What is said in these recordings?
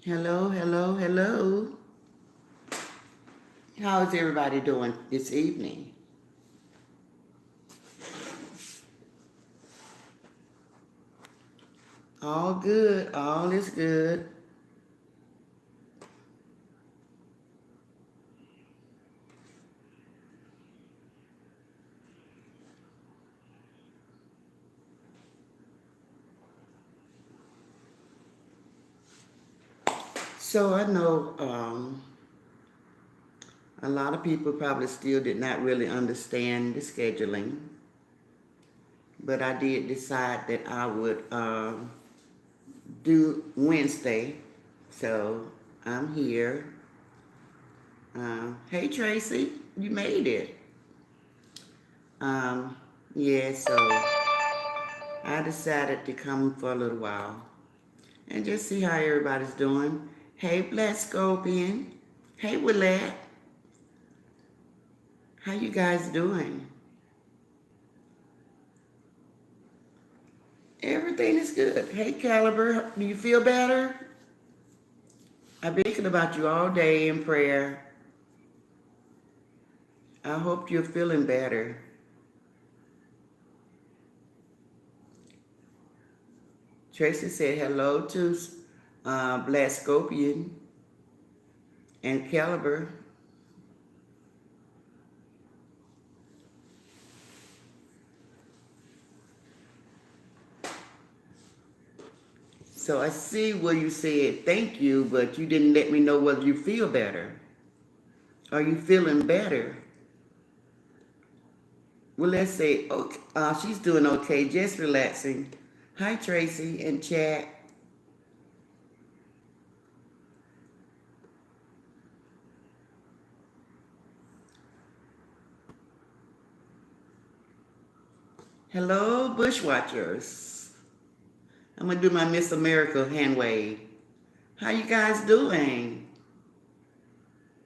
Hello, hello, hello. How is everybody doing this evening? All good, all is good. So I know a lot of people probably still did not really understand the scheduling, but I did decide that I would do Wednesday. So I'm here. Hey Tracy, you made it. Um, yeah, so I decided to come for a little while and just see how everybody's doing. Hey, Bless Scorpion. Hey, Willette. How you guys doing? Everything is good. Hey, Caliber, do you feel better? I've been thinking about you all day in prayer. I hope you're feeling better. Tracy said hello to Bless Scorpion and Caliber. So I see where you said thank you, but you didn't let me know whether you feel better. Are you feeling better? Well, let's say, okay, she's doing okay, just relaxing. Hi, Tracy and chat. Hello, Bushwatchers. I'm gonna do my Miss America hand wave. How you guys doing?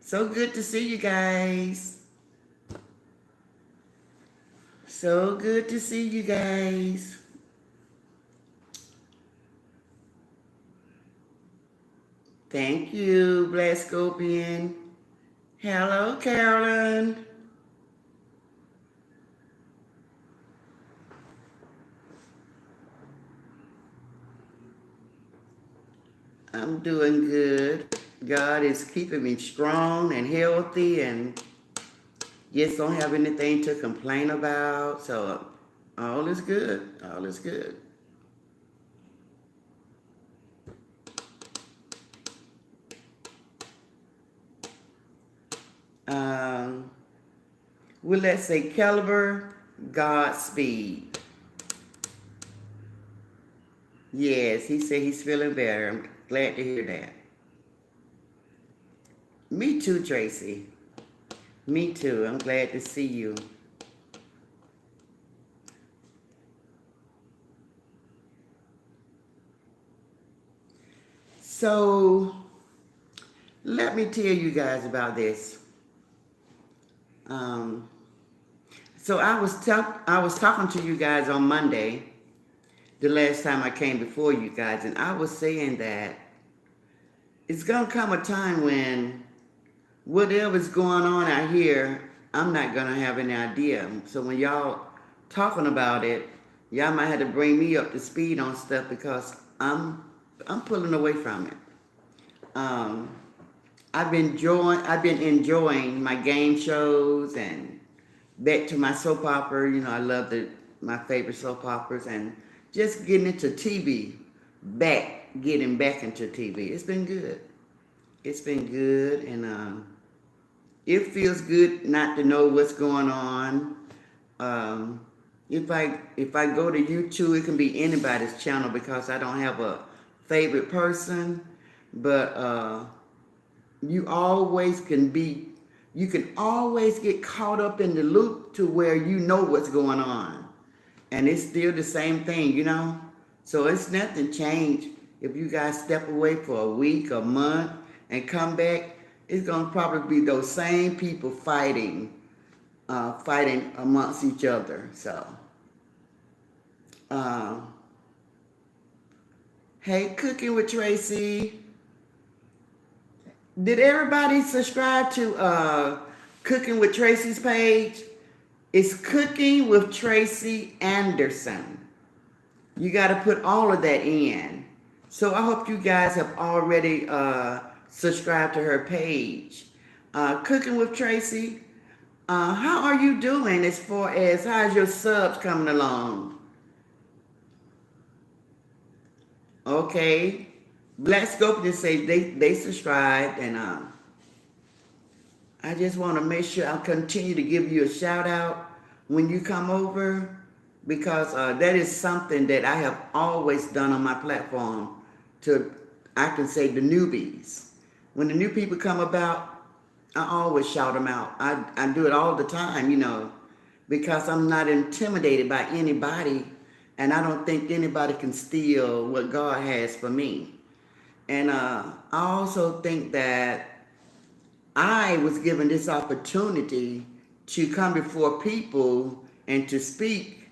So good to see you guys. So good to see you guys. Thank you, Black Scorpion. Hello, Carolyn. I'm doing good. God is keeping me strong and healthy and just don't have anything to complain about. So all is good. All is good. Um, well, let's say caliber, Godspeed. Yes, he said he's feeling better. I'm glad to hear that. Me too, Tracy. Me too. I'm glad to see you. So let me tell you guys about this. Um, so I was talking to you guys on Monday, the last time I came before you guys, and I was saying that it's gonna come a time when whatever's going on out here, I'm not gonna have any idea. So when y'all talking about it, y'all might have to bring me up to speed on stuff because I'm pulling away from it. Um, I've been enjoying my game shows and back to my soap opera. You know, I love my favorite soap operas and just getting into TV, getting back into TV. It's been good. It's been good, and it feels good not to know what's going on. Um, if I go to YouTube, it can be anybody's channel because I don't have a favorite person, but you always can be, you can always get caught up in the loop to where you know what's going on, and it's still the same thing, you know. So it's nothing changed. If you guys step away for a week, a month, and come back, it's gonna probably be those same people fighting amongst each other. So, uh, hey, cooking with Tracy. Did everybody subscribe to Cooking with Tracy's page? It's Cooking with Tracy Anderson. You got to put all of that in. So I hope you guys have already subscribed to her page. Cooking with Tracy. How are you doing as far as how's your subs coming along? Okay. Black Scorpion say they subscribed, and I just want to make sure I continue to give you a shout out when you come over, because that is something that I have always done on my platform to, I can say, the newbies. When the new people come about, I always shout them out. I do it all the time, you know, because I'm not intimidated by anybody, and I don't think anybody can steal what God has for me. And I also think that I was given this opportunity to come before people and to speak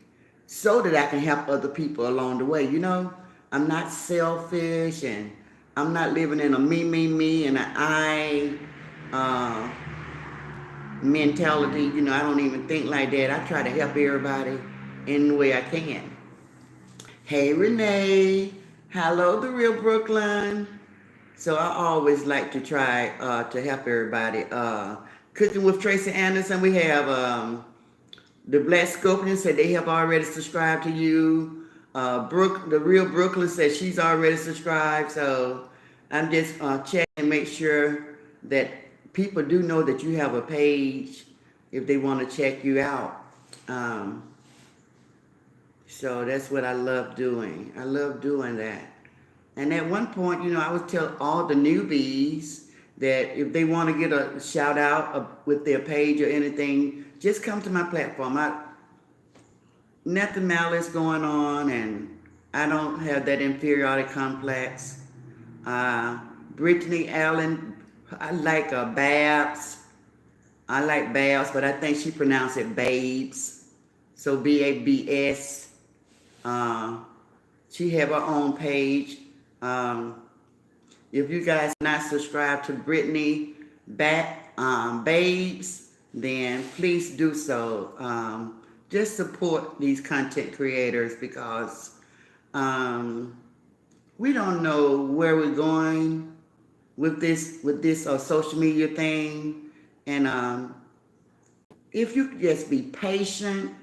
so that I can help other people along the way. You know, I'm not selfish, and I'm not living in a me, and an I mentality. You know, I don't even think like that. I try to help everybody in the way I can. Hey, Renee. Hello, the real Brooklyn. So I always like to try to help everybody. Cooking with Tracy Anderson, we have the Black Scorpion said they have already subscribed to you. The real Brooklyn said she's already subscribed. So I'm just checking and make sure that people do know that you have a page if they want to check you out. So that's what I love doing. I love doing that. And at one point, you know, I would tell all the newbies that if they want to get a shout out with their page or anything, just come to my platform. Nothing malice going on, and I don't have that inferiority complex. Brittany Allen, I like Babs. I like Babs, but I think she pronounced it Babes. So Babs. She have her own page. If you guys not subscribed to Brittany Babes, then please do so. Just support these content creators, because we don't know where we're going with this social media thing. And if you could just be patient,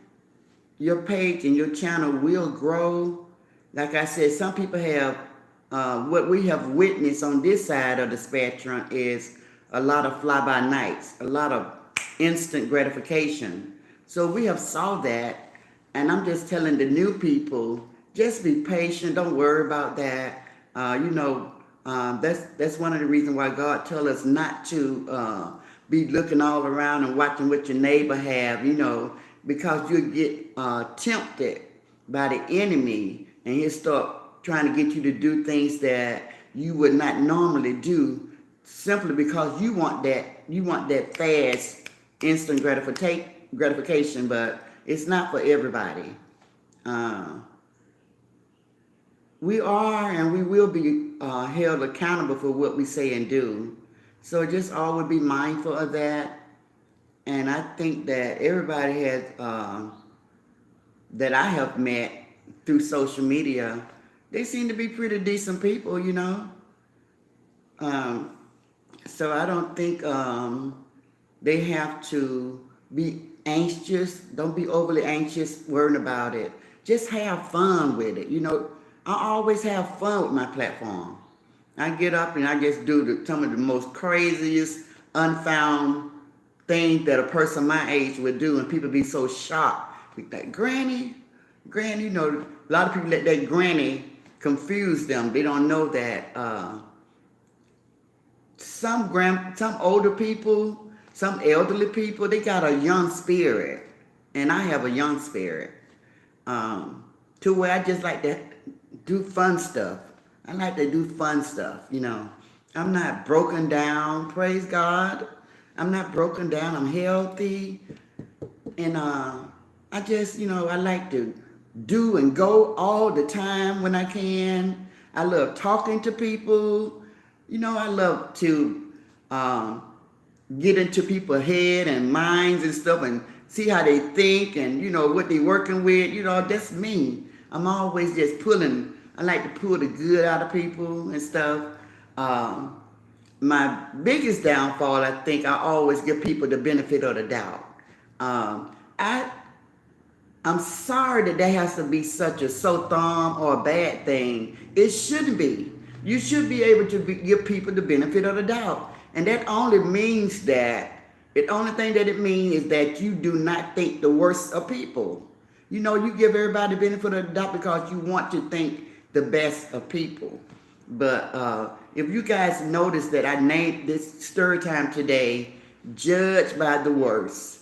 your page and your channel will grow. Like I said, some people have what we have witnessed on this side of the spectrum is a lot of fly-by-nights, a lot of instant gratification. So we have saw that, and I'm just telling the new people, just be patient. Don't worry about that. That's one of the reasons why God tells us not to be looking all around and watching what your neighbor have, you know, because you'll get tempted by the enemy, and he'll start trying to get you to do things that you would not normally do, simply because you want that fast, instant gratification, but it's not for everybody. We are and we will be held accountable for what we say and do. So just always be mindful of that. And I think that everybody has, that I have met through social media, they seem to be pretty decent people, you know. So I don't think they have to be anxious. Don't be overly anxious worrying about it. Just have fun with it. You know, I always have fun with my platform. I get up and I just do some of the most craziest, unfound things that a person my age would do, and people be so shocked. Like, Granny, you know, a lot of people let that granny confuse them. They don't know that some older people, some elderly people, they got a young spirit, and I have a young spirit, to where I just like to do fun stuff. I like to do fun stuff, you know. I'm not broken down, praise God. I'm not broken down, I'm healthy. And I just, you know, I like to do and go all the time when I can. I love talking to people. You know, I love to um, get into people's head and minds and stuff and see how they think and, what they working with. That's me. I'm always just pulling. I like to pull the good out of people and stuff. Um, my biggest downfall, I think, I always give people the benefit of the doubt. Um, I I'm sorry that that has to be such a so thumb or a bad thing. It shouldn't be. You should be able to give people the benefit of the doubt. And that only means that, the only thing that it means is that you do not think the worst of people. You give everybody the benefit of the doubt because you want to think the best of people. But if you guys notice that I named this story time today, Judged by the Worst.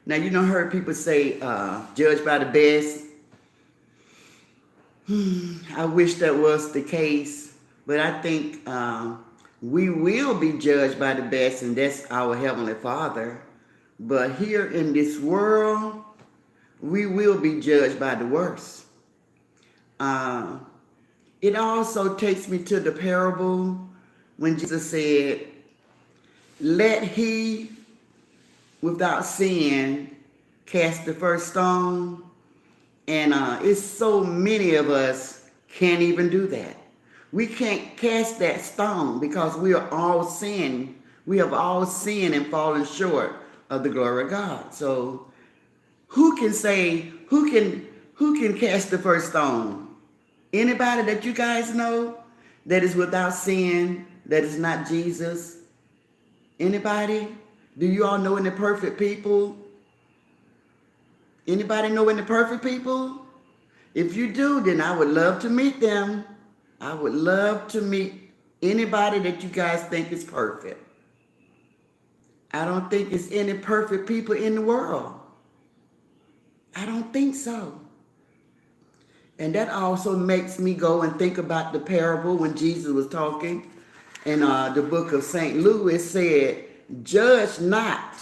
Now, heard people say, judged by the best. I wish that was the case, but I think we will be judged by the best, and that's our Heavenly Father. But here in this world, we will be judged by the worst. It also takes me to the parable when Jesus said, let he without sin cast the first stone. And it's so many of us can't even do that. We can't cast that stone because we are all sin. We have all sinned and fallen short of the glory of God. So who can cast the first stone? Anybody that you guys know that is without sin, that is not Jesus? Anybody? Do you all know any perfect people? Anybody know any perfect people? If you do, then I would love to meet them. I would love to meet anybody that you guys think is perfect. I don't think there's any perfect people in the world. I don't think so. And that also makes me go and think about the parable when Jesus was talking in the book of St. Luke. It said, judge not,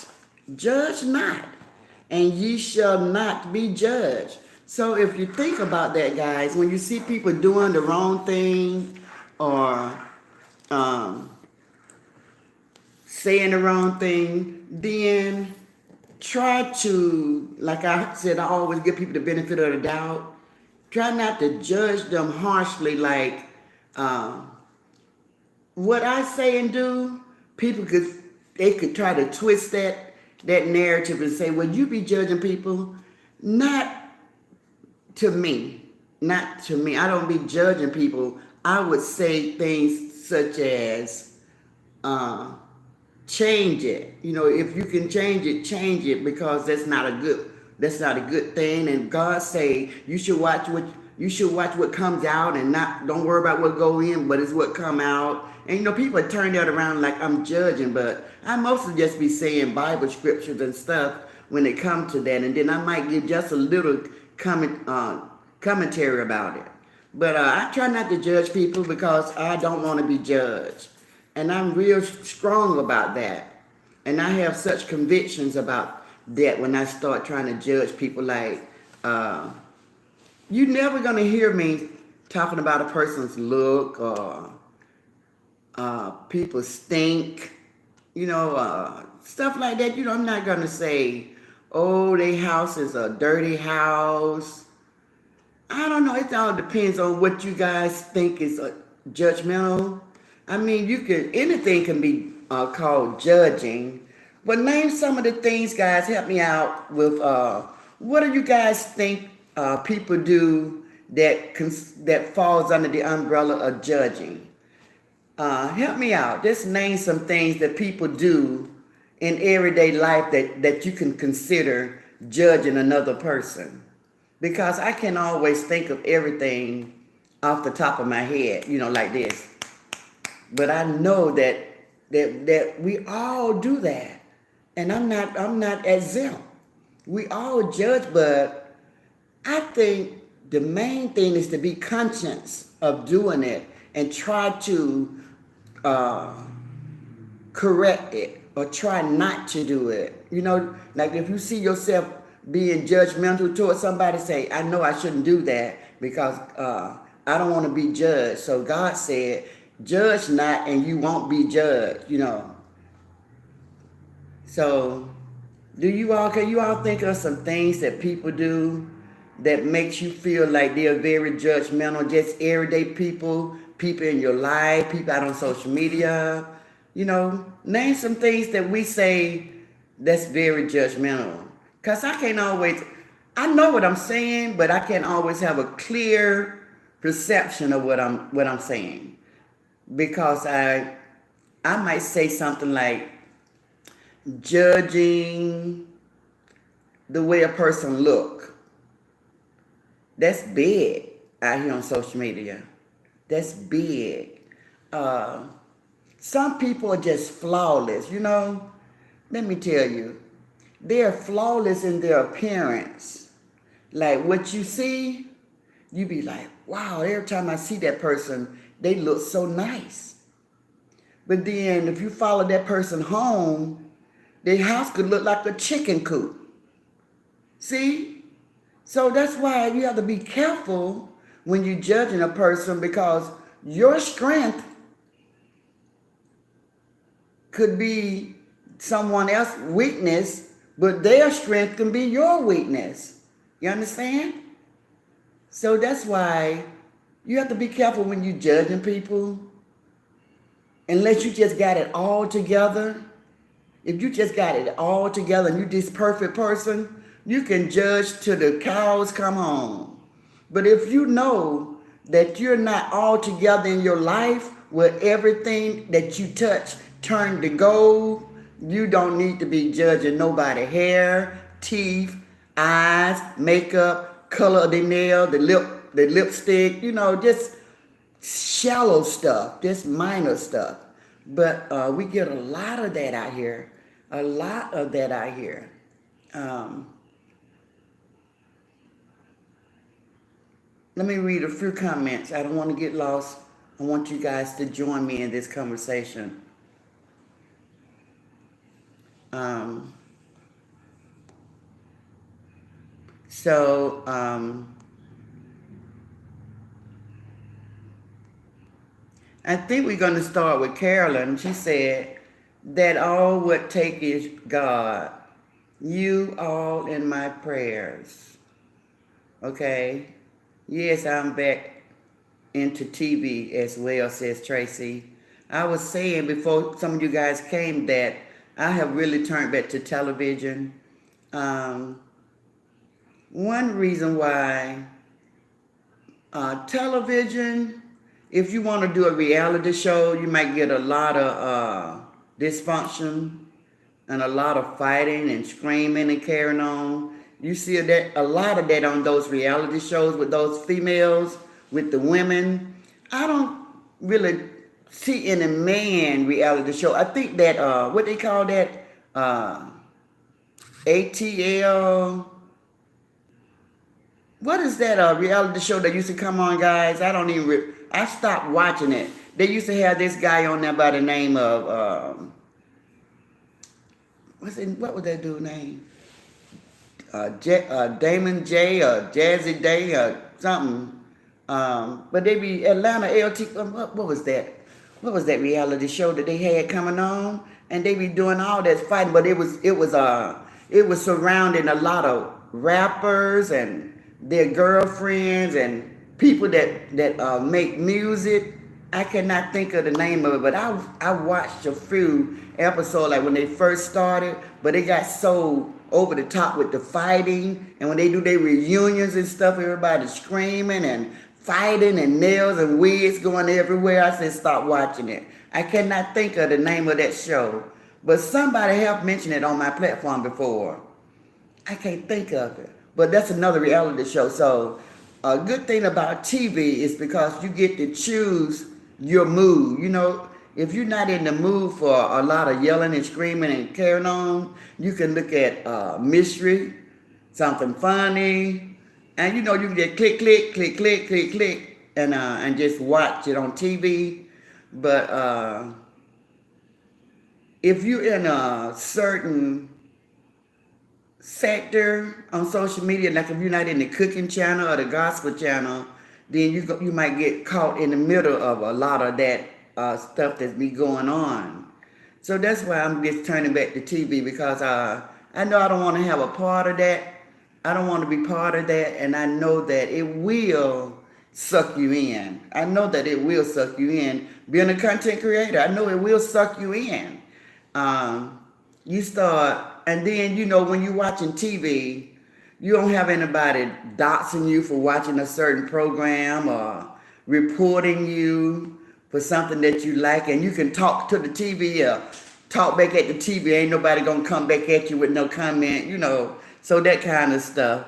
and ye shall not be judged. So if you think about that, guys, when you see people doing the wrong thing or saying the wrong thing, then try to, like I said, I always give people the benefit of the doubt. Try not to judge them harshly, like what I say and do, they could try to twist that narrative and say, well, you be judging people. Not to me. I don't be judging people. I would say things such as, change it. If you can change it because that's not a good thing. And God say you should watch what comes out and don't worry about what go in, but it's what come out. And people turn that around like I'm judging, but I mostly just be saying Bible scriptures and stuff when it comes to that. And then I might give just a little commentary about it. But I try not to judge people because I don't want to be judged. And I'm real strong about that. And I have such convictions about that when I start trying to judge people. Like, you're never going to hear me talking about a person's look or people stink, stuff like that. I'm not going to say, oh, their house is a dirty house. I don't know. It all depends on what you guys think is judgmental. I mean, anything can be called judging. But name some of the things, guys. Help me out with what do you guys think people do that falls under the umbrella of judging? Help me out. Just name some things that people do in everyday life that you can consider judging another person. Because I can always think of everything off the top of my head, like this. But I know that we all do that. And I'm not exempt. We all judge, but I think the main thing is to be conscious of doing it and try to correct it or try not to do it. Like if you see yourself being judgmental towards somebody, say, I know I shouldn't do that because I don't want to be judged. So God said, judge not and you won't be judged, So, can you all think of some things that people do that makes you feel like they're very judgmental? Just everyday people in your life, people out on social media. Name some things that we say that's very judgmental. Cause I know what I'm saying, but I can't always have a clear perception of what I'm saying, because I might say something like judging the way a person look. That's big out here on social media. That's big. Uh, some people are just flawless. Let me tell you, they're flawless in their appearance. Like what you see, you be like, wow, every time I see that person, they look so nice. But then if you follow that person home, their house could look like a chicken coop. See? So that's why you have to be careful when you're judging a person, because your strength could be someone else's weakness, but their strength can be your weakness. You understand? So that's why you have to be careful when you're judging people. Unless you just got it all together. If you just got it all together and you're this perfect person, you can judge till the cows come home. But if you know that you're not all together in your life, where everything that you touch turn to gold, you don't need to be judging nobody. Hair, teeth, eyes, makeup, color of the nail, the lipstick, just shallow stuff, just minor stuff. But we get a lot of that out here. A lot of that out here. Let me read a few comments. I don't want to get lost. I want you guys to join me in this conversation. So, I think we're going to start with Carolyn. She said that all what take is God. You all in my prayers. Okay. Yes, I'm back into TV as well, says Tracy. I was saying before some of you guys came that I have really turned back to television. One reason why television, if you want to do a reality show, you might get a lot of dysfunction and a lot of fighting and screaming and carrying on. You see a lot of that on those reality shows with those females, with the women. I don't really see any man reality show. I think that, what they call that, ATL. What is that reality show that used to come on, guys? I don't even, I stopped watching it. They used to have this guy on there by the name of, what was that dude's name? Damon J or Jazzy Day or something. But they be Atlanta LT, what was that? What was that reality show that they had coming on? And they be doing all that fighting, but it was surrounding a lot of rappers and their girlfriends and people that make music. I cannot think of the name of it, but I watched a few episodes like when they first started, but it got so over the top with the fighting, and when they do their reunions and stuff, everybody's screaming and fighting and nails and wigs going everywhere. I said stop watching it. I cannot think of the name of that show, but somebody have mentioned it on my platform before. I can't think of it, but that's another reality show. So a good thing about TV is because you get to choose your mood. If you're not in the mood for a lot of yelling and screaming and carrying on, you can look at mystery, something funny, and you can just click, click, click, click, click, click, and just watch it on TV. But if you're in a certain sector on social media, like if you're not in the cooking channel or the gospel channel, then you might get caught in the middle of a lot of that stuff that's be going on. So that's why I'm just turning back to TV because I know I don't want to have a part of that. I don't want to be part of that, and I know that it will suck you in. I know that it will suck you in. Being a content creator, I know it will suck you in. Um, you start, and then when you're watching TV, you don't have anybody doxing you for watching a certain program or reporting you for something that you like, and you can talk to the TV or talk back at the TV. Ain't nobody gonna come back at you with no comment. So that kind of stuff.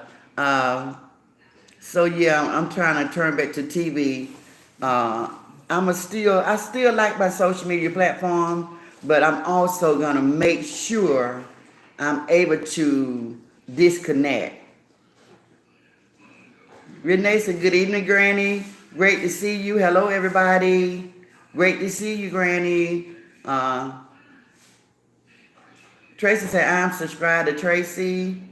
So yeah, I'm trying to turn back to TV. I still like my social media platform, but I'm also gonna make sure I'm able to disconnect. Renee said, "Good evening, Granny. Great to see you. Hello, everybody. Great to see you, Granny." Tracy said, "I'm subscribed to Tracy."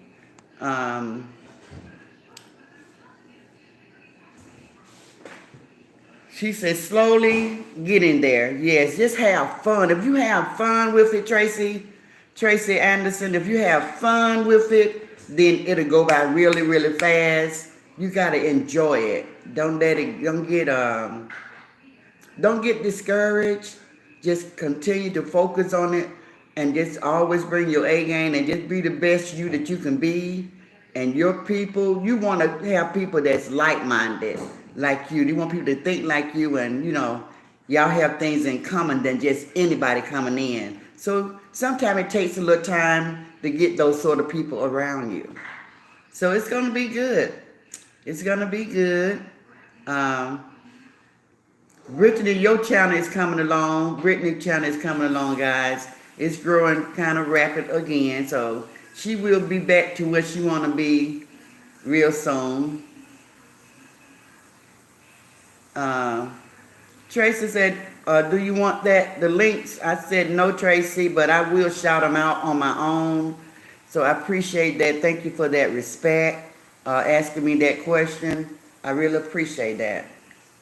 She said, "Slowly getting there." Yes, just have fun. If you have fun with it, Tracy Anderson, if you have fun with it, then it'll go by really, really fast. You gotta enjoy it. Don't get discouraged. Just continue to focus on it and just always bring your A game and just be the best you that you can be. And your people, you want to have people that's like-minded like you. You want people to think like you, and y'all have things in common than just anybody coming in. So sometimes it takes a little time to get those sort of people around you. So it's going to be good. It's going to be good. Brittany, your channel is coming along. Brittany's channel is coming along, guys. It's growing kind of rapid again. So she will be back to where she want to be real soon. Tracy said, "Do you want the links?" I said, "No, Tracy, but I will shout them out on my own." So I appreciate that. Thank you for that respect, asking me that question. I really appreciate that.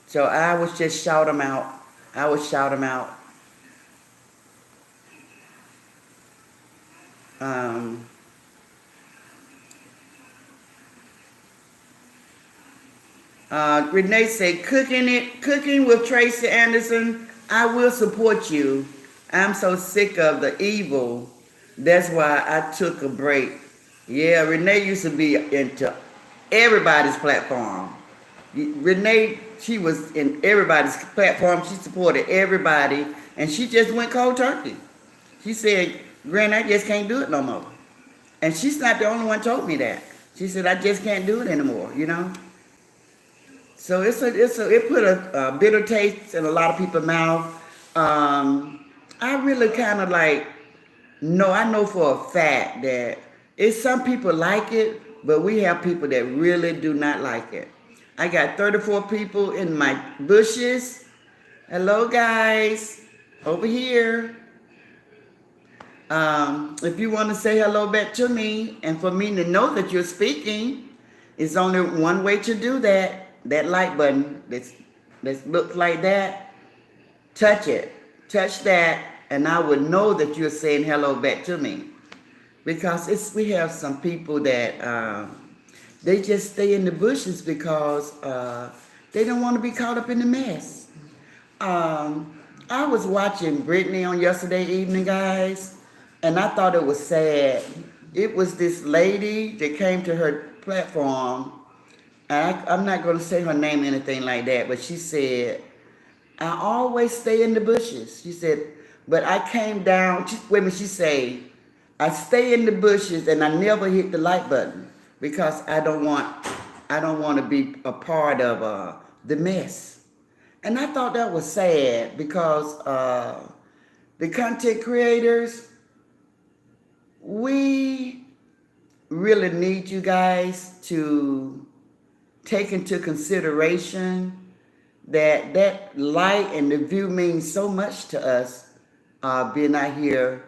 So I was just shout them out. I would shout them out. Renee said, cooking with Tracy Anderson. I will support you. I'm so sick of the evil. That's why I took a break. Yeah, Renee used to be into everybody's platform. Renee, she was in everybody's platform. She supported everybody, and she just went cold turkey. She said, "Granny, I just can't do it no more." And she's not the only one told me that. She said, "I just can't do it anymore." So it put a bitter taste in a lot of people's mouth. I really kind of I know for a fact that some people like it, but we have people that really do not like it. I got 34 people in my bushes. Hello, guys, over here. If you want to say hello back to me, and for me to know that you're speaking, it's only one way to do that. That like button that looks like that, touch it. Touch that, and I would know that you're saying hello back to me. Because we have some people that they just stay in the bushes because they don't want to be caught up in the mess. I was watching Brittany on yesterday evening, guys, and I thought it was sad. It was this lady that came to her platform. I'm not going to say her name or anything like that, but she said, "I always stay in the bushes." She said, "But I came down," she said, "I stay in the bushes and I never hit the like button because I don't want to be a part of the mess." And I thought that was sad because the content creators, we really need you guys to take into consideration that light and the view means so much to us, being out here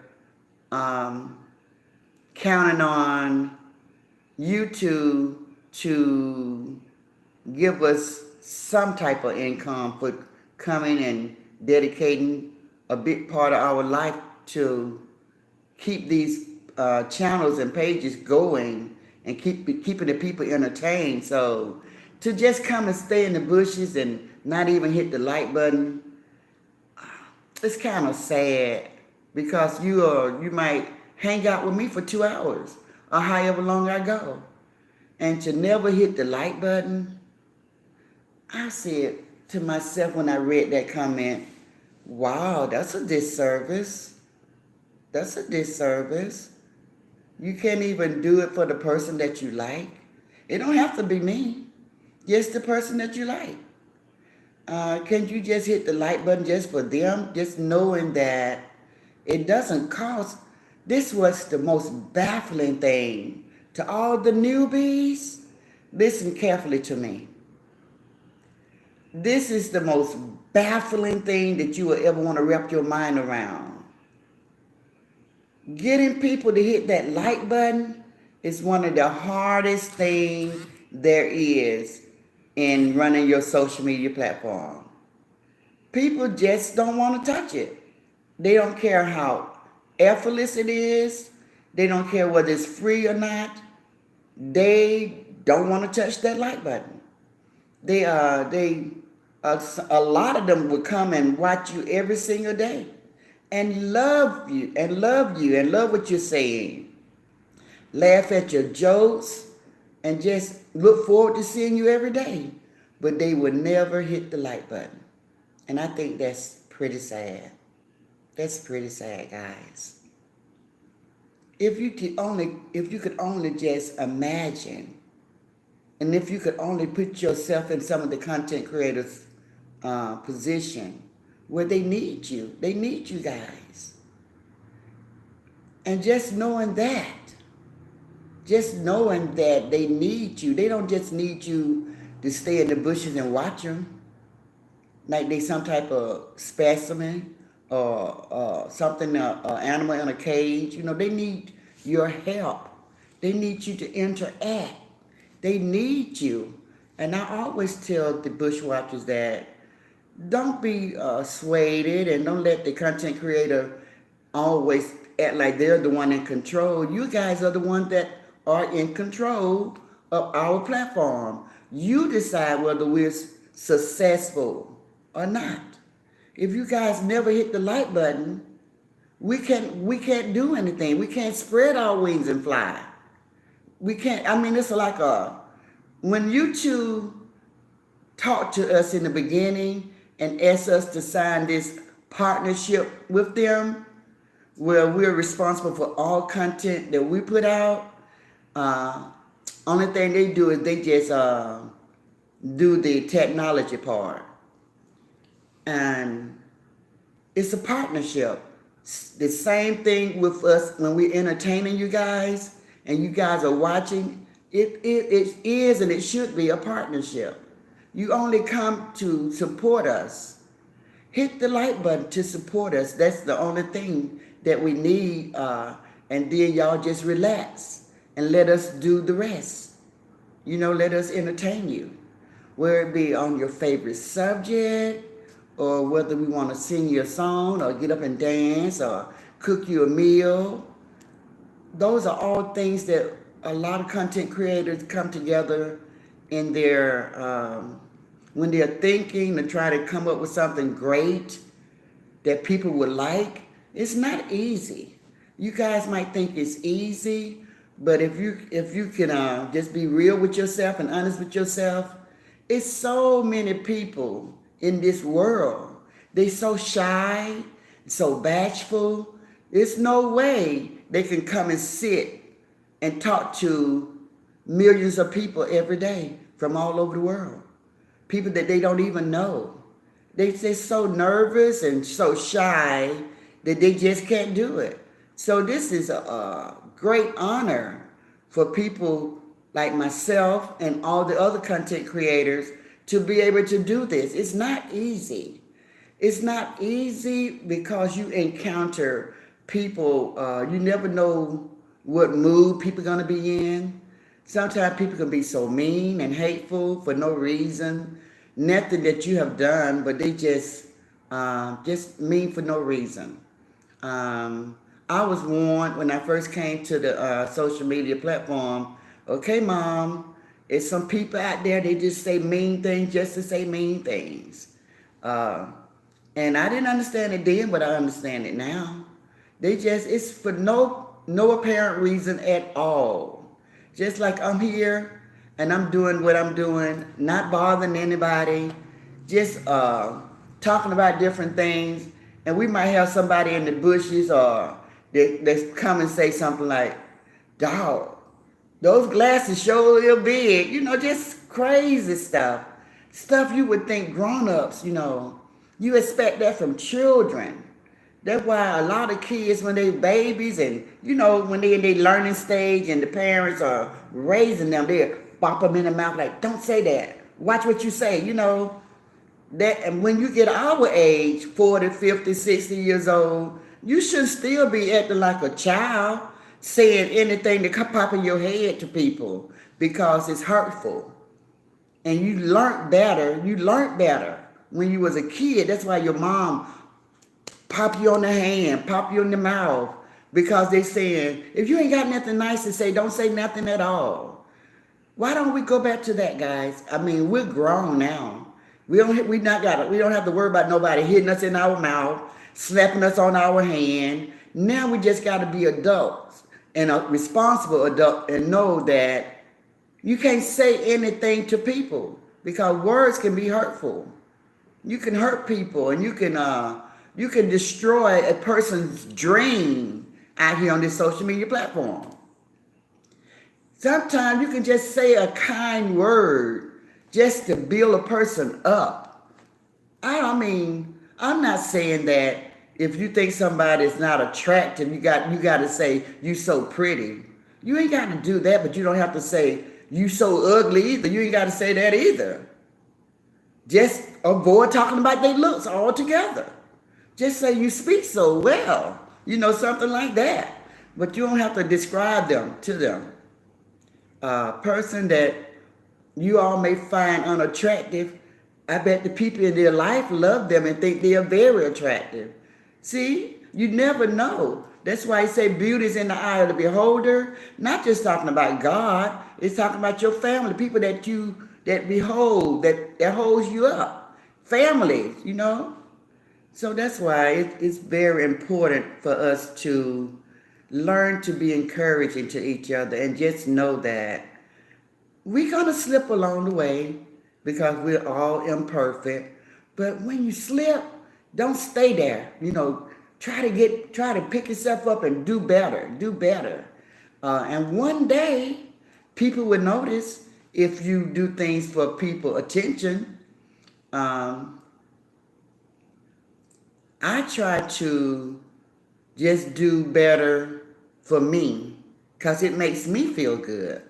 counting on YouTube to give us some type of income for coming and dedicating a big part of our life to keep these channels and pages going and keeping the people entertained. So to just come and stay in the bushes and not even hit the like button, it's kind of sad because you might hang out with me for 2 hours or however long I go, and to never hit the like button. I said to myself when I read that comment, wow, that's a disservice. That's a disservice. You can't even do it for the person that you like. It don't have to be me. Just the person that you like. Can you just hit the like button just for them? Just knowing that it doesn't cost. This was the most baffling thing to all the newbies. Listen carefully to me. This is the most baffling thing that you will ever want to wrap your mind around. Getting people to hit that like button is one of the hardest things there is in running your social media platform. People just don't want to touch it. They don't care how effortless it is. They don't care whether it's free or not. They don't want to touch that like button. A lot of them will come and watch you every single day and love you and love you and love what you're saying. Laugh at your jokes and just look forward to seeing you every day. But they will never hit the like button. And I think that's pretty sad. That's pretty sad, guys. If you could only just imagine, and if you could only put yourself in some of the content creators' position where they need you guys. And just knowing that they need you, they don't just need you to stay in the bushes and watch them like they some type of specimen or something, animal in a cage. You know, they need your help. They need you to interact. They need you. And I always tell the bushwatchers that don't be swayed and don't let the content creator always act like they're the one in control. You guys are the ones that are in control of our platform. You decide whether we're successful or not. If you guys never hit the like button, we can't do anything. We can't spread our wings and fly. We can't. I mean, it's like when YouTube talked to us in the beginning and asked us to sign this partnership with them, where we're responsible for all content that we put out. Only thing they do is they just do the technology part. And it's a partnership. The same thing with us when we're entertaining you guys and you guys are watching. It is and it should be a partnership. You only come to support us. Hit the like button to support us. That's the only thing that we need. And then y'all just relax and let us do the rest. You know, let us entertain you. Whether it be on your favorite subject, or whether we want to sing you a song or get up and dance or cook you a meal. Those are all things that a lot of content creators come together in their, when they're thinking to try to come up with something great that people would like. It's not easy. You guys might think it's easy, but if you can just be real with yourself and honest with yourself, it's so many people in this world. They so shy, so bashful. There's no way they can come and sit and talk to millions of people every day from all over the world. People that they don't even know. They're so nervous and so shy that they just can't do it. So this is a great honor for people like myself and all the other content creators to be able to do this. It's not easy. It's not easy because you encounter people, you never know what mood people are going to be in. Sometimes people can be so mean and hateful for no reason. Nothing that you have done, but they just mean for no reason. I was warned when I first came to the social media platform. Okay, mom, it's some people out there, they just say mean things just to say mean things. Uh, and I didn't understand it then, but I understand it now. It's for no apparent reason at all. Just like I'm here and I'm doing what I'm doing, not bothering anybody, just talking about different things. And we might have somebody in the bushes or they come and say something like, dog, those glasses sure real big, just crazy stuff. Stuff you would think grown-ups, you expect that from children. That's why a lot of kids, when they babies and, when they in their learning stage and the parents are raising them, they bop them in the mouth like, don't say that. Watch what you say, That, and when you get our age, 40, 50, 60 years old, you should still be acting like a child, saying anything that come pop in your head to people because it's hurtful. And you learned better when you was a kid. That's why your mom pop you on the hand, pop you in the mouth, because they saying, if you ain't got nothing nice to say, don't say nothing at all. Why don't we go back to that, guys? I mean, we're grown now. We don't have to worry about nobody hitting us in our mouth, slapping us on our hand. Now we just got to be adults and a responsible adult and know that you can't say anything to people because words can be hurtful. You can hurt people and you can destroy a person's dream out here on this social media platform. Sometimes you can just say a kind word just to build a person up. I'm not saying that if you think somebody is not attractive, you got to say you so pretty. You ain't got to do that, but you don't have to say you so ugly either. You ain't got to say that either. Just avoid talking about their looks altogether. Just say you speak so well, something like that. But you don't have to describe them to them. A person that you all may find unattractive, I bet the people in their life love them and think they are very attractive. See, you never know. That's why I say beauty is in the eye of the beholder. Not just talking about God, it's talking about your family, people that behold, that holds you up. Families, So that's why it's very important for us to learn to be encouraging to each other and just know that we're going to slip along the way because we're all imperfect. But when you slip, don't stay there. Try to pick yourself up and do better. And one day, people will notice if you do things for people's attention. I try to just do better for me because it makes me feel good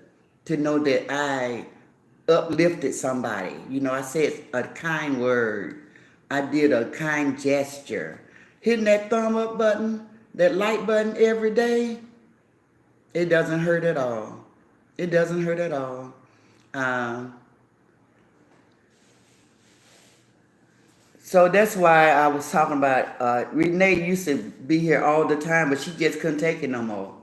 to know that I uplifted somebody. I said a kind word. I did a kind gesture. Hitting that thumb up button, that like button every day, it doesn't hurt at all. It doesn't hurt at all. So that's why I was talking about Renee used to be here all the time, but she just couldn't take it no more.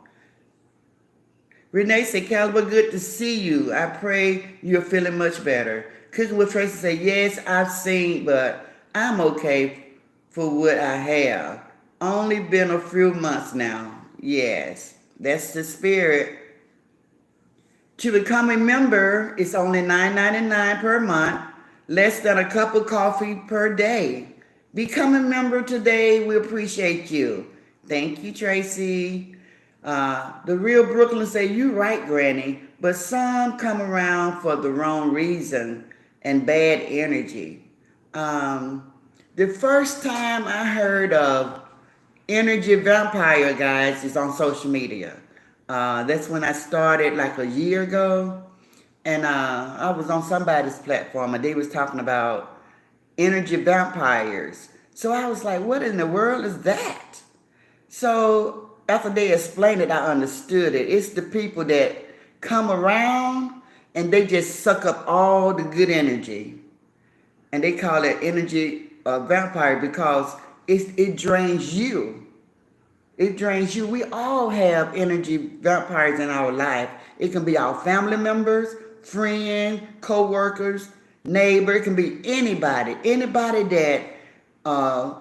Renee said, Caliber, good to see you. I pray you're feeling much better. Cooking with Tracy said, yes, I've seen, but I'm okay for what I have. Only been a few months now. Yes, that's the spirit. To become a member, it's only $9.99 per month, less than a cup of coffee per day. Become a member today. We appreciate you. Thank you, Tracy. The real Brooklyn say, you right, Granny, but some come around for the wrong reason and bad energy. The first time I heard of energy vampire, guys, is on social media. That's when I started like a year ago. And I was on somebody's platform and they was talking about energy vampires. So I was like, what in the world is that? So after they explained it, I understood it. It's the people that come around and they just suck up all the good energy. And they call it energy vampire because it drains you. It drains you. We all have energy vampires in our life. It can be our family members, friends, co-workers, neighbor. It can be anybody. Anybody that uh,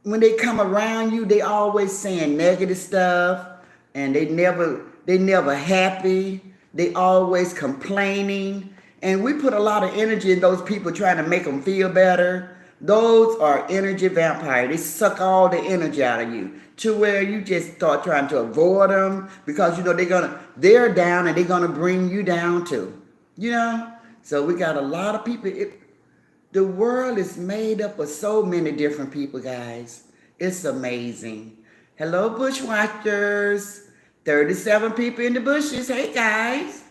when they come around you, they always saying negative stuff, and they never happy. They always complaining, and we put a lot of energy in those people trying to make them feel better. Those are energy vampires. They suck all the energy out of you to where you just start trying to avoid them because you know they're down and they're gonna bring you down too. You know, so we got a lot of people. The world is made up of so many different people, guys. It's amazing. Hello, bushwhackers. 37 people in the bushes. Hey, guys.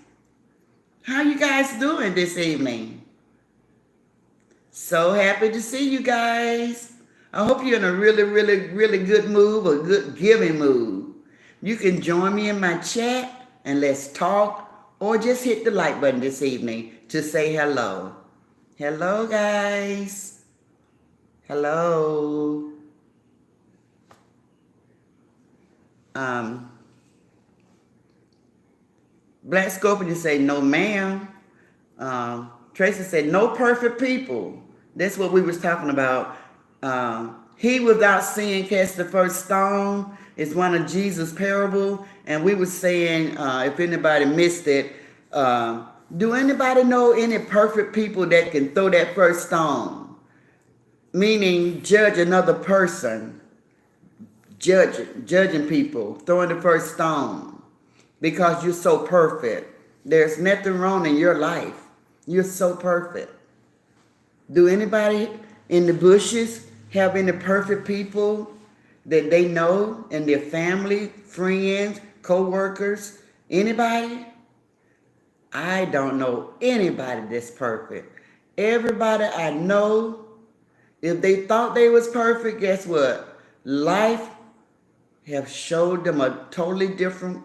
How you guys doing this evening? So happy to see you guys. I hope you're in a really, really, really good mood, a good giving mood. You can join me in my chat and let's talk, or just hit the like button this evening to say hello. Hello, guys. Hello. Black Scorpion say no, ma'am. Tracy said no perfect people. That's what we was talking about. He without sin cast the first stone is one of Jesus' parable, and we were saying, if anybody missed it, do anybody know any perfect people that can throw that first stone? Meaning judge another person, judging people, throwing the first stone because you're so perfect. There's nothing wrong in your life. You're so perfect. Do anybody in the bushes have any perfect people that they know in their family, friends, co-workers? Anybody? I don't know anybody that's perfect. Everybody I know, if they thought they was perfect, guess what? Life have showed them a totally different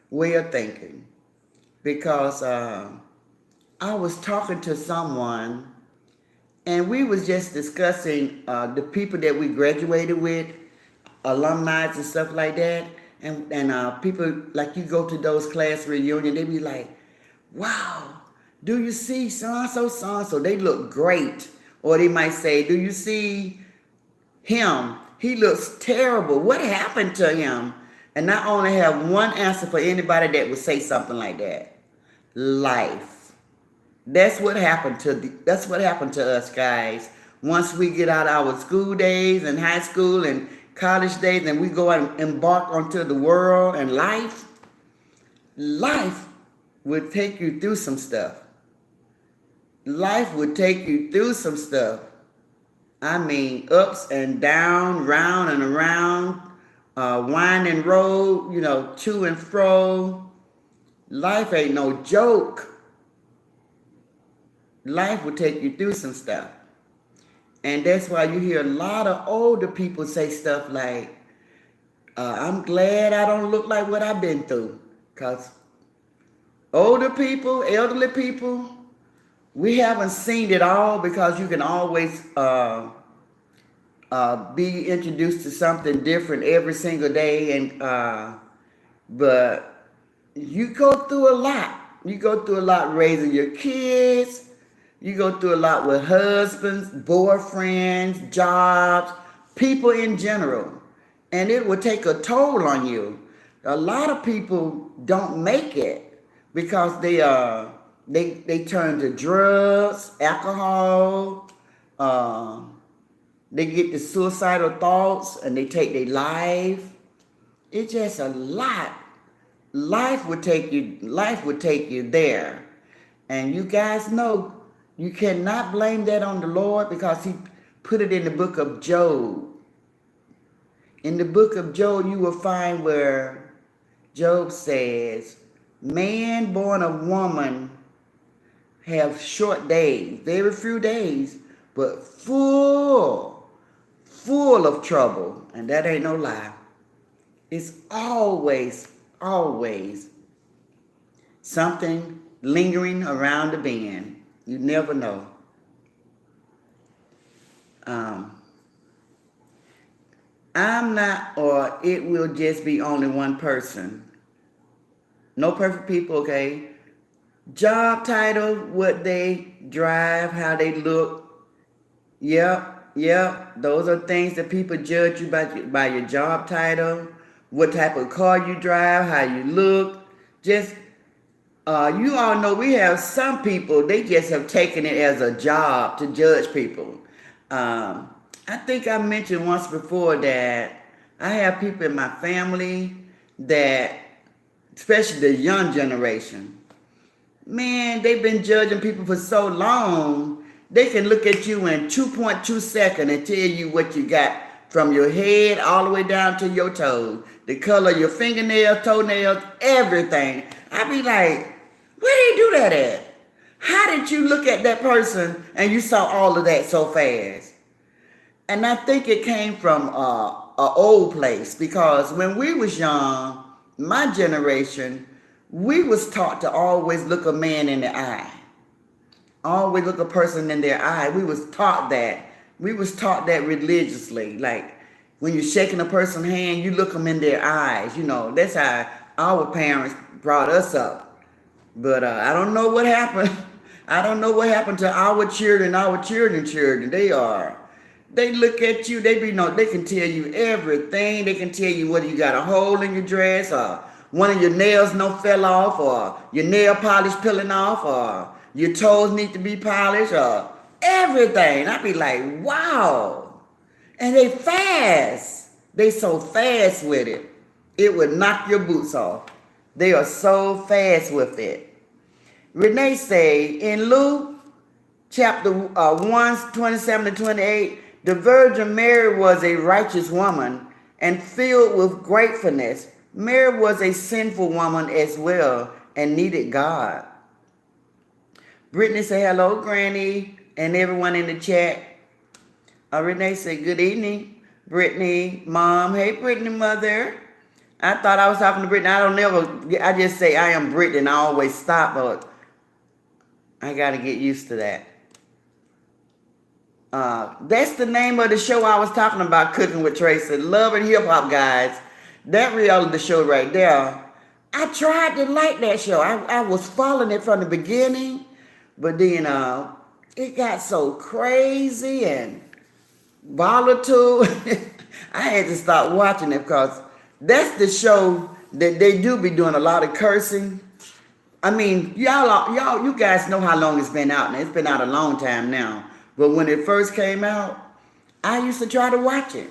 way of thinking. Because I was talking to someone and we was just discussing the people that we graduated with, alumni and stuff like that. And people, like you go to those class reunions, they be like, wow, do you see so-and-so? They look great. Or they might say, do you see him? He looks terrible. What happened to him? And I only have one answer for anybody that would say something like that. Life. That's what happened to us, guys. Once we get out of our school days and high school and college days and we go out and embark onto the world and life would take you through some stuff. Life would take you through some stuff. I mean, ups and down, round and around, winding road, to and fro. Life ain't no joke. Life will take you through some stuff. And that's why you hear a lot of older people say stuff like, I'm glad I don't look like what I've been through. Because older people, elderly people, we haven't seen it all because you can always be introduced to something different every single day. But you go through a lot. You go through a lot raising your kids. You go through a lot with husbands, boyfriends, jobs, people in general. And it will take a toll on you. A lot of people don't make it because they turn to drugs, alcohol, they get the suicidal thoughts and they take their life. It's just a lot. Life would take you there. And you guys know you cannot blame that on the Lord because he put it in the book of Job. In the book of Job, you will find where Job says, man born of woman have short days, very few days, but full of trouble. And that ain't no lie. It's always something lingering around the bend. You never know. I'm not, or it will just be only one person. No perfect people, okay? Job title, what they drive, how they look. Yep, yep. Those are things that people judge you by your job title, what type of car you drive, how you look. Just you all know we have some people, they just have taken it as a job to judge people. I think I mentioned once before that I have people in my family that, especially the young generation, man, they've been judging people for so long, they can look at you in 2.2 seconds and tell you what you got from your head all the way down to your toes. The color of your fingernails, toenails, everything. I be like, where did you do that at? How did you look at that person and you saw all of that so fast? And I think it came from a old place, because when we was young, my generation, we was taught to always look a man in the eye. Always look a person in their eye. We was taught that. We was taught that religiously. Like when you're shaking a person's hand, you look them in their eyes. You know, that's how our parents brought us up. But I don't know what happened. I don't know what happened to our children's children. They look at you, they can tell you everything. They can tell you whether you got a hole in your dress, or one of your nails no fell off, or your nail polish peeling off, or your toes need to be polished, or everything. I be like, wow. And they fast. They so fast with it. It would knock your boots off. They are so fast with it. Renee say in Luke chapter 1, 27 to 28, the Virgin Mary was a righteous woman and filled with gratefulness. Mary was a sinful woman as well and needed God. Brittany say hello, Granny, and everyone in the chat. Renee said good evening. Brittany, Mom. Hey, Brittany, Mother. I thought I was talking to Brittany. I just say I am Brittany and I always stop, but I got to get used to that. That's the name of the show I was talking about, Cooking with Tracy. Love and Hip Hop, guys. That reality show right there. I tried to like that show. I was following it from the beginning, but then it got so crazy and volatile. I had to stop watching it because that's the show that they do be doing a lot of cursing. I mean, you guys know how long it's been out now. It's been out a long time now. But when it first came out, I used to try to watch it.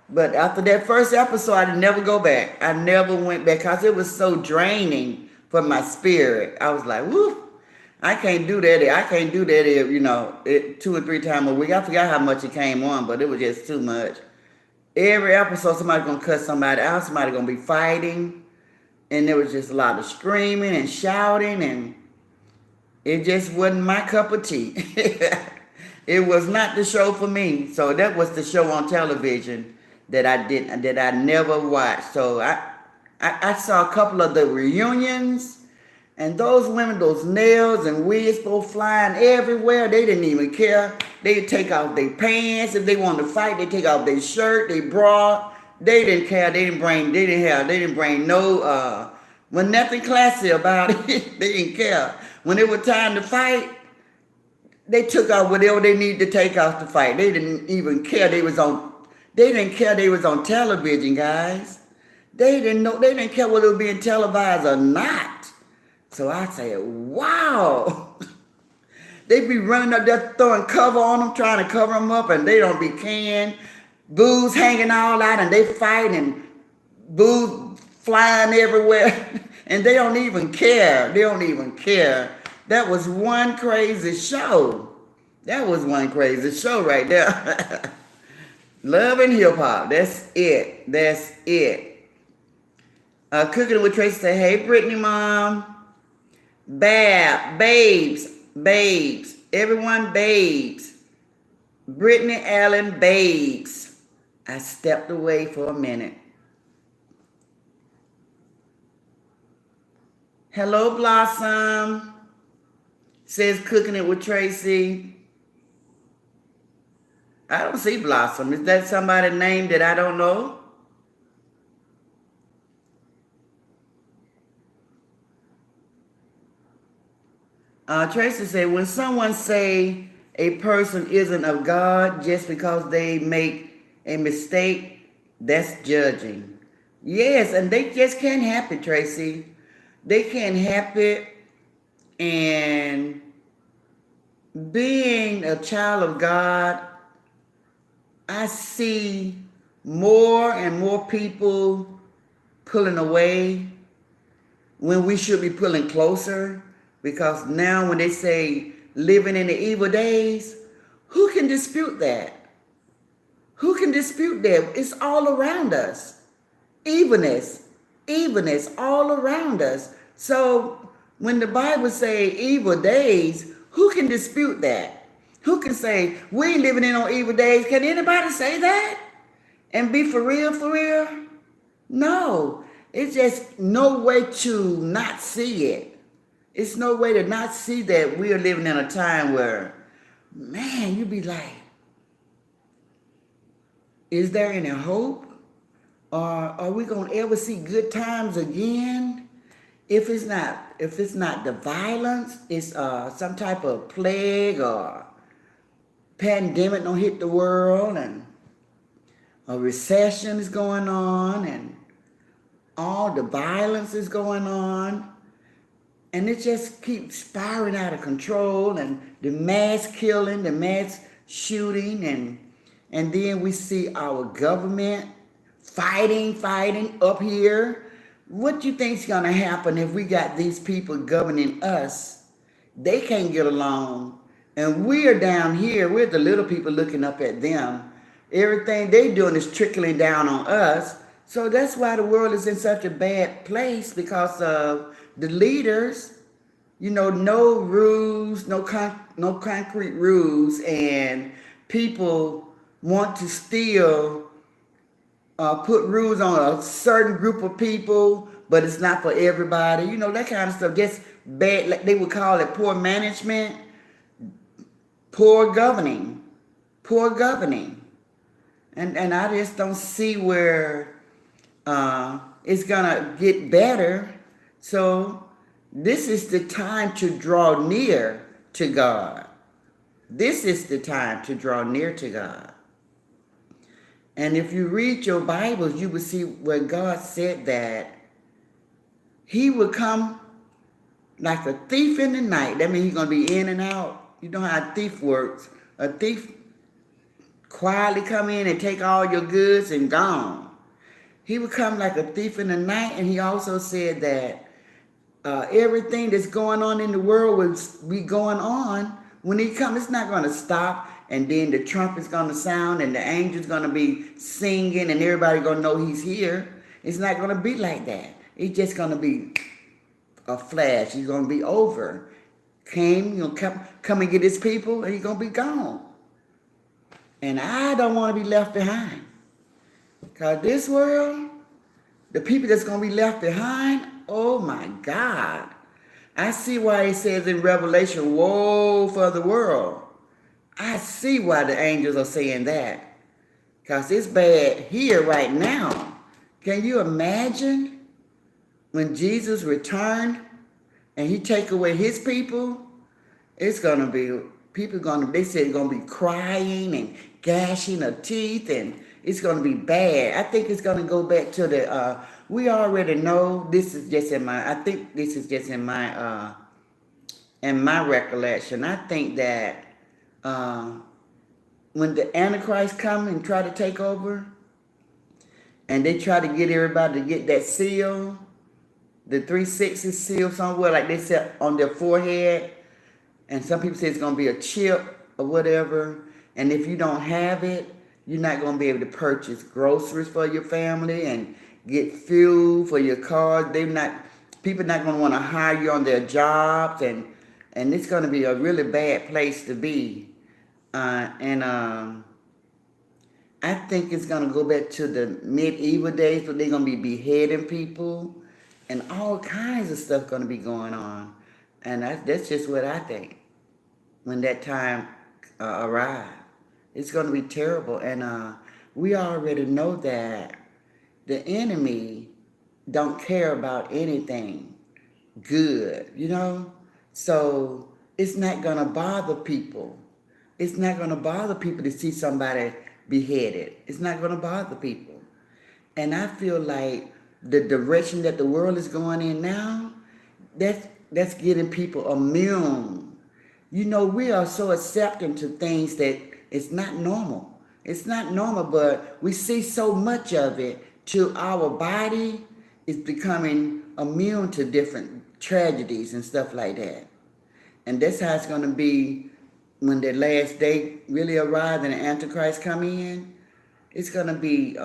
But after that first episode, I never go back. I never went back because it was so draining for my spirit. I was like, woo, I can't do that. I can't do that, 2 or 3 times a week. I forgot how much it came on, but it was just too much. Every episode, somebody's going to cut somebody out. Somebody's going to be fighting. And there was just a lot of screaming and shouting. And it just wasn't my cup of tea. It was not the show for me. So that was the show on television that I never watched. So I saw a couple of the reunions, and those women, those nails and wigs both flying everywhere. They didn't even care. They'd take off their pants. If they wanted to fight, they take off their shirt, their bra. They didn't care. They didn't bring no when nothing classy about it. They didn't care. When it was time to fight, they took off whatever they needed to take off to fight. They didn't even care they didn't care they was on television, guys. They didn't care whether it was being televised or not. So I say, wow. They be running up there throwing cover on them, trying to cover them up, and they don't be caring. Booze hanging all out, and they fighting, booze flying everywhere, and they don't even care. They don't even care. That was one crazy show. That was one crazy show right there. Love and Hip Hop. That's it. That's it. Cooking with Tracy say, hey, Brittany, Mom. Babes. Everyone, babes. Brittany Allen, babes. I stepped away for a minute. Hello, Blossom. Says Cooking It with Tracy. I don't see Blossom. Is that somebody's name that I don't know? Tracy said, when someone say a person isn't of God just because they make a mistake, that's judging. Yes, and they just can't help it, Tracy. They can't help it. And being a child of God, I see more and more people pulling away when we should be pulling closer, because now when they say living in the evil days, who can dispute that? Who can dispute that? It's all around us. Evilness, evilness all around us. So when the Bible say evil days, who can dispute that? Who can say we ain't living in no evil days? Can anybody say that and be for real, for real? No, it's just no way to not see it. It's no way to not see that we are living in a time where, man, you be like, is there any hope? Or are we gonna ever see good times again? If it's not the violence, it's some type of plague or pandemic don't hit the world, and a recession is going on, and all the violence is going on, and it just keeps spiraling out of control, and the mass killing, the mass shooting, and then we see our government fighting up here. What do you think's gonna happen if we got these people governing us? They can't get along, and we're down here. We're the little people looking up at them. Everything they doing is trickling down on us. So that's why the world is in such a bad place, because of the leaders. You know, no rules, no concrete rules, and people want to still put rules on a certain group of people, but it's not for everybody. You know, that kind of stuff. Just bad, like they would call it poor management, poor governing, poor governing. And I just don't see where it's gonna get better. So this is the time to draw near to God. This is the time to draw near to God. And if you read your Bibles, you will see where God said that he would come like a thief in the night. That means he's going to be in and out. You know how a thief works. A thief quietly come in and take all your goods and gone. He would come like a thief in the night. And he also said that everything that's going on in the world will be going on. When he comes, it's not going to stop. And then the trumpet's going to sound and the angel's going to be singing and everybody going to know he's here. It's not going to be like that. It's just going to be a flash. He's going to be over. Come and get his people, and he's going to be gone. And I don't want to be left behind. Because this world, the people that's going to be left behind, oh my God. I see why it says in Revelation, woe for the world. I see why the angels are saying that. Because it's bad here right now. Can you imagine when Jesus returned and he take away his people? It's going to be, they said it's going to be crying and gashing of teeth, and it's going to be bad. I think it's going to go back to the, we already know, this is just in my recollection. I think that when the Antichrist come and try to take over, and they try to get everybody to get that seal, the 360 seal somewhere, like they said on their forehead, and some people say it's going to be a chip or whatever, and if you don't have it, you're not going to be able to purchase groceries for your family and get fuel for your car. People not going to want to hire you on their jobs, and it's going to be a really bad place to be. I think it's going to go back to the medieval days where they're going to be beheading people and all kinds of stuff going to be going on. And that's just what I think when that time arrives. It's going to be terrible. And we already know that the enemy don't care about anything good, you know? So it's not going to bother people. It's not going to bother people to see somebody beheaded. It's not going to bother people. And I feel like the direction that the world is going in now, that's getting people immune. You know, we are so accepting to things that it's not normal. It's not normal, but we see so much of it to our body is becoming immune to different tragedies and stuff like that. And that's how it's going to be when the last day really arrives and the Antichrist come in. It's going to be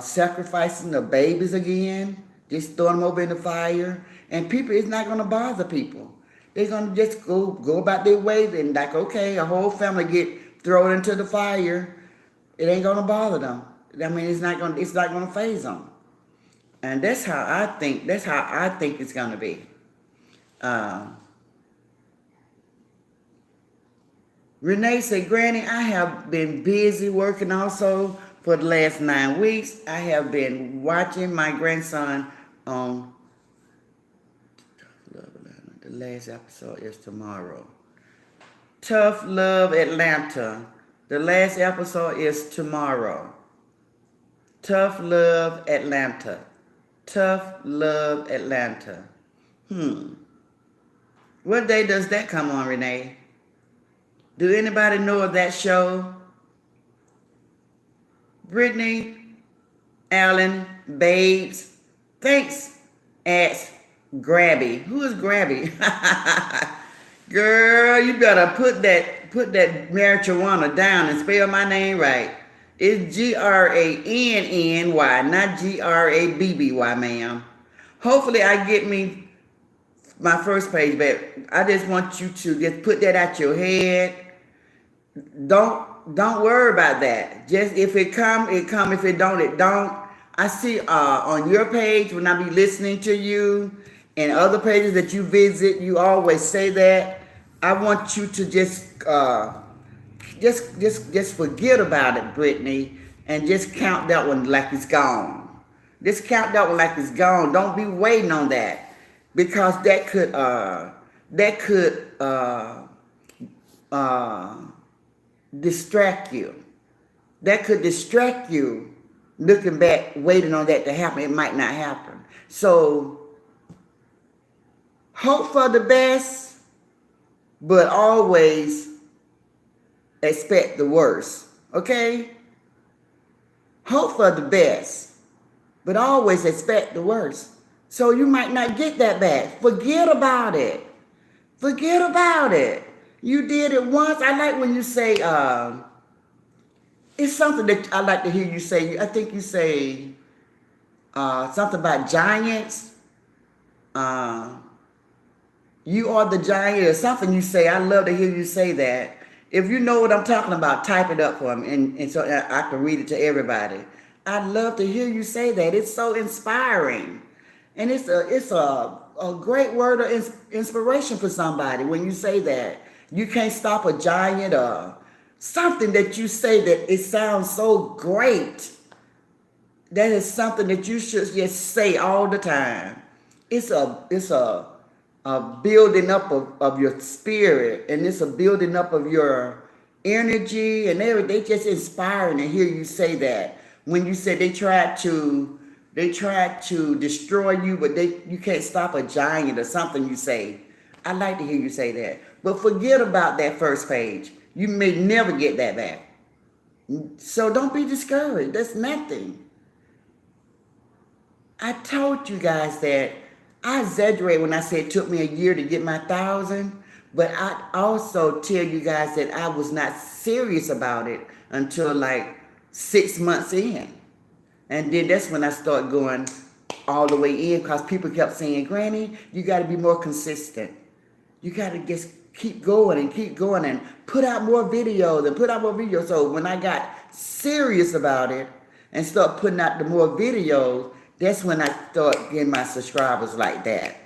sacrificing the babies again, just throwing them over in the fire. And people, it's not going to bother people. They're going to just go about their way and like, okay, a whole family get thrown into the fire. It ain't going to bother them. I mean, it's not going to faze them. And that's how I think it's going to be. Renee said, Granny, I have been busy working also for the last 9 weeks. I have been watching my grandson on the last episode is tomorrow. Tough Love Atlanta. The last episode is tomorrow. Tough Love Atlanta. Tough Love Atlanta. What day does that come on, Renee? Do anybody know of that show? Brittany, Allen, Babes. Thanks, Ask Grabby. Who is Grabby? Girl, you better put that marijuana down and spell my name right. It's Granny, not Grabby, ma'am. Hopefully I get me my first page back. I just want you to just put that out your head. Don't worry about that. Just if it come, it come. If it don't, it don't. I see on your page when I be listening to you and other pages that you visit, you always say that. I want you to just forget about it, Brittany, and just count that one like it's gone. Just count that one like it's gone. Don't be waiting on that, because that could distract you. That could distract you looking back, waiting on that to happen. It might not happen. So hope for the best, but always expect the worst. Okay? Hope for the best, but always expect the worst. So you might not get that back. Forget about it. Forget about it. You did it once. I like when you say, it's something that I like to hear you say. I think you say something about giants. You are the giant or something you say. I love to hear you say that. If you know what I'm talking about, type it up for me and so I can read it to everybody. I'd love to hear you say that. It's so inspiring. And it's a great word of inspiration for somebody when you say that. You can't stop a giant or something that you say that it sounds so great. That is something that you should just say all the time. It's a building up of your spirit, and it's a building up of your energy and everything. They just inspiring to hear you say that. When you said they tried to destroy you, but you can't stop a giant or something you say. I like to hear you say that. But forget about that first page. You may never get that back. So don't be discouraged. That's nothing. I told you guys that I exaggerate when I said it took me a year to get my 1,000, but I also tell you guys that I was not serious about it until like 6 months in. And then that's when I started going all the way in, because people kept saying, Granny, you got to be more consistent. You got to just keep going and put out more videos. So when I got serious about it and start putting out the more videos, that's when I start getting my subscribers like that.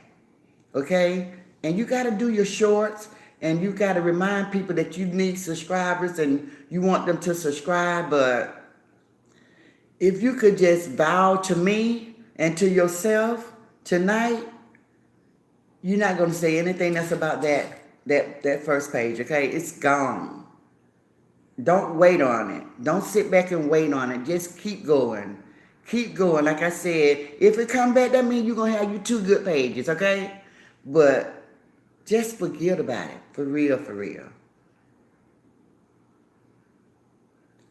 Okay? And you got to do your shorts. And you got to remind people that you need subscribers and you want them to subscribe. But if you could just bow to me and to yourself tonight, you're not going to say anything that's about that first page, okay? It's gone. Don't wait on it. Don't sit back and wait on it. Just keep going. Keep going. Like I said, if it come back, that means you're going to have you 2 good pages, okay? But just forget about it. For real, for real.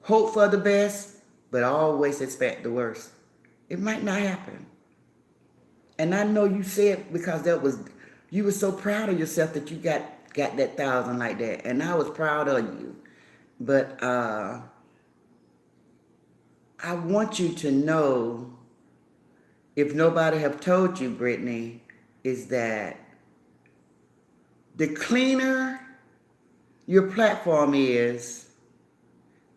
Hope for the best, but always expect the worst. It might not happen. And I know you said because you were so proud of yourself that you got that 1,000 like that. And I was proud of you. But I want you to know, if nobody have told you, Brittany, is that the cleaner your platform is,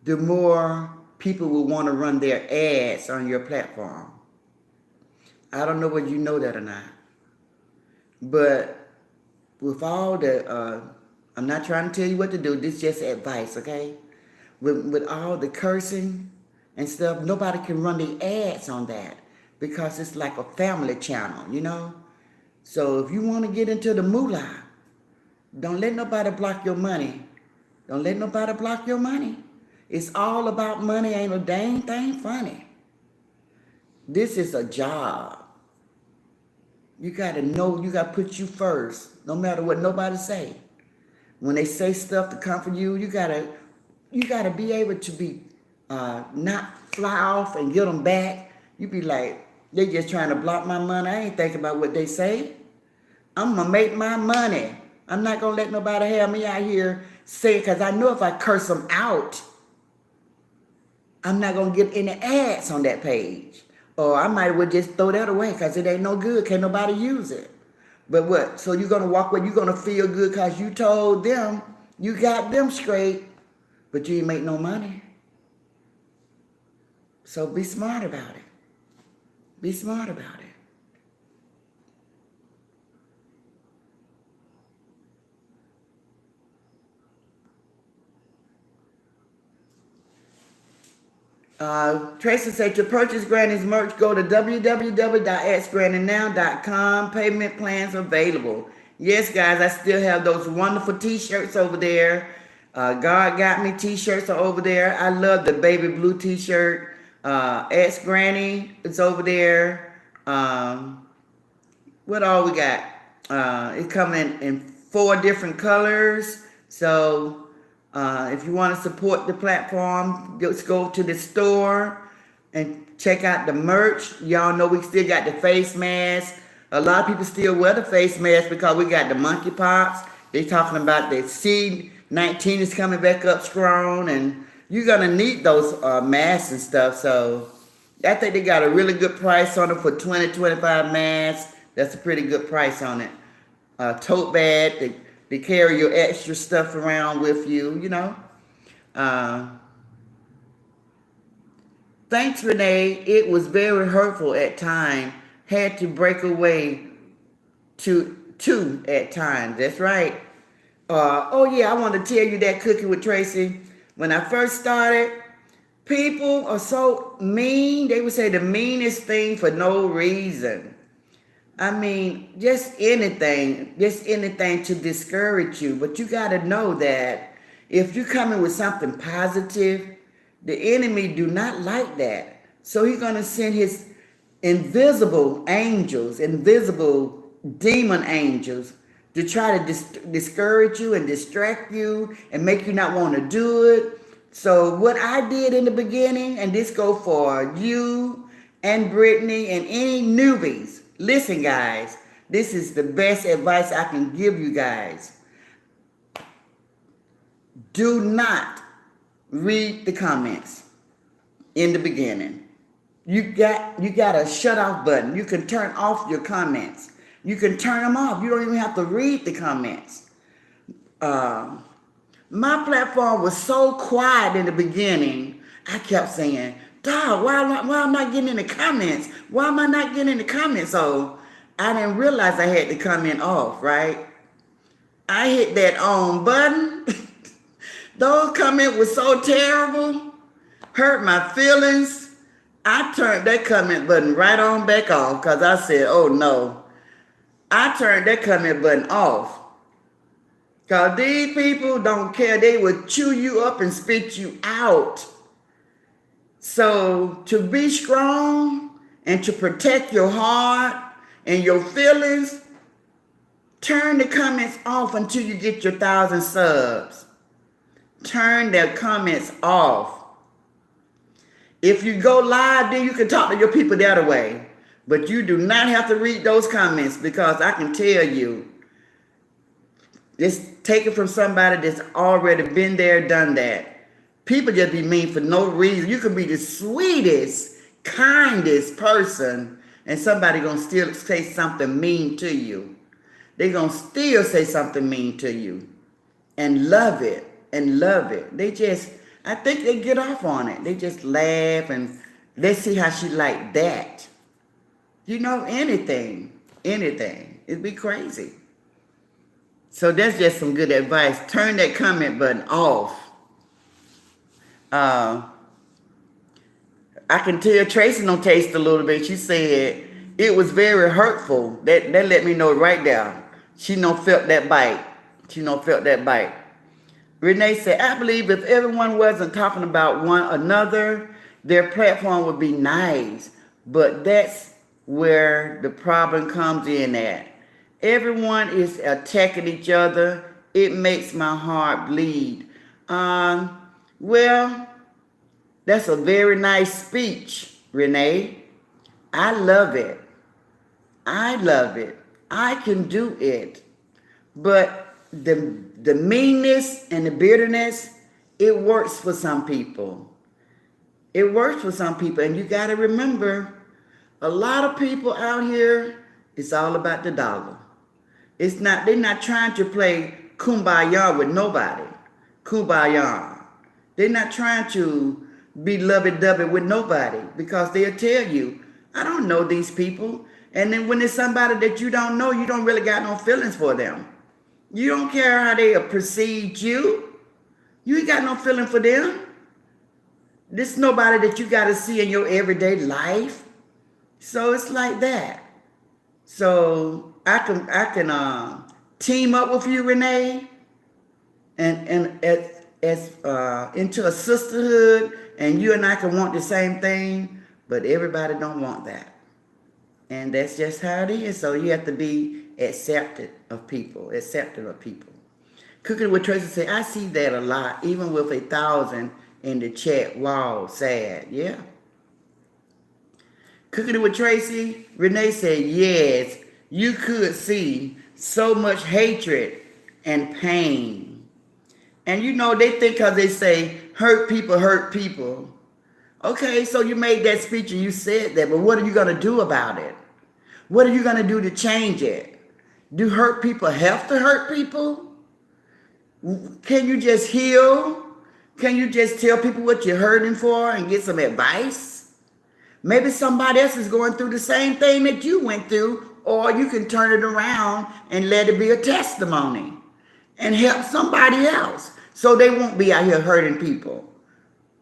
the more people will want to run their ads on your platform. I don't know whether you know that or not. But with all the, I'm not trying to tell you what to do. This is just advice, okay? With all the cursing and stuff, nobody can run the ads on that because it's like a family channel, you know? So if you want to get into the moolah, don't let nobody block your money. Don't let nobody block your money. It's all about money. Ain't a dang thing funny. This is a job. You got to know, you got to put you first, no matter what nobody say. When they say stuff to come for you, you got to be able to be, not fly off and get them back. You be like, they just trying to block my money. I ain't thinking about what they say. I'm going to make my money. I'm not going to let nobody have me out here saying, because I know if I curse them out, I'm not going to get any ads on that page. Or I might well just throw that away because it ain't no good. Can't nobody use it. But what? So you're going to walk away. You're going to feel good because you told them, you got them straight, but you ain't make no money. So be smart about it. Be smart about it. Tracy said, to purchase Granny's merch, go to www.askgrannynow.com. Payment plans available. Yes, guys, I still have those wonderful t-shirts over there. God Got Me t-shirts are over there. I love the baby blue t-shirt. Ask Granny, it's over there. What all we got? It coming in 4 different colors. So if you want to support the platform, just go to the store and check out the merch. Y'all know we still got the face mask. A lot of people still wear the face mask because we got the monkeypox. They talking about the C-19 is coming back up strong, and you're going to need those masks and stuff. So I think they got a really good price on it for 20-25 masks. That's a pretty good price on it. Tote bag, to carry your extra stuff around with you, you know. Thanks, Renee. It was very hurtful at times. Had to break away to at times. That's right. Oh, yeah, I want to tell you that Cooking with Tracy. When I first started, people are so mean. They would say the meanest thing for no reason. I mean, just anything to discourage you. But you got to know that if you come in with something positive, the enemy do not like that. So he's going to send his invisible angels, invisible demon angels, to try to discourage you and distract you and make you not want to do it. So what I did in the beginning, and this go for you and Brittany and any newbies, listen, guys, this is the best advice I can give you guys. Do not read the comments in the beginning. You got a shut off button. You can turn off your comments. You can turn them off. You don't even have to read the comments. My platform was so quiet in the beginning. I kept saying, dog, why am I not getting in the comments? Why am I not getting in the comments? So I didn't realize I had the comment off, right? I hit that on button. Those comments were so terrible, hurt my feelings. I turned that comment button right on back off because I said, oh no. I turned that comment button off. Because these people don't care. They will chew you up and spit you out. So to be strong and to protect your heart and your feelings, turn the comments off until you get your 1,000 subs. Turn their comments off. If you go live, then you can talk to your people the other way. But you do not have to read those comments because I can tell you, it's taken from somebody that's already been there, done that. People just be mean for no reason. You can be the sweetest, kindest person, and somebody gonna still say something mean to you. They gonna still say something mean to you, and love it, and love it. They just, I think they get off on it. They just laugh and let's see how she like that. You know, anything. It'd be crazy. So that's just some good advice. Turn that comment button off. I can tell Tracy don't taste a little bit. She said it was very hurtful. That let me know right there. She don't felt that bite. Renee said, I believe if everyone wasn't talking about one another, their platform would be nice. But that's where the problem comes in at. Everyone is attacking each other. It makes my heart bleed. Well, that's a very nice speech, Renee. I love it. I can do it. But the meanness and the bitterness, it works for some people. It works for some people. And you got to remember, a lot of people out here, it's all about the dollar. They're not trying to play kumbaya with nobody. Kumbaya. They're not trying to be lovey-dovey with nobody because they'll tell you, I don't know these people. And then when it's somebody that you don't know, you don't really got no feelings for them. You don't care how they perceive you. You ain't got no feeling for them. This is nobody that you got to see in your everyday life. So it's like that. So I can team up with you, Renee, and as into a sisterhood, and you and I can want the same thing, but everybody don't want that. And that's just how it is. So you have to be accepted of people. Cooking with Tracy said, I see that a lot, even with 1,000 in the chat. Wow, sad. Yeah. Cooking with Tracy, Renee said, yes, you could see so much hatred and pain. And you know, they think because they say, hurt people. Okay, so you made that speech and you said that, but what are you going to do about it? What are you going to do to change it? Do hurt people have to hurt people? Can you just heal? Can you just tell people what you're hurting for and get some advice? Maybe somebody else is going through the same thing that you went through, or you can turn it around and let it be a testimony and help somebody else so they won't be out here hurting people.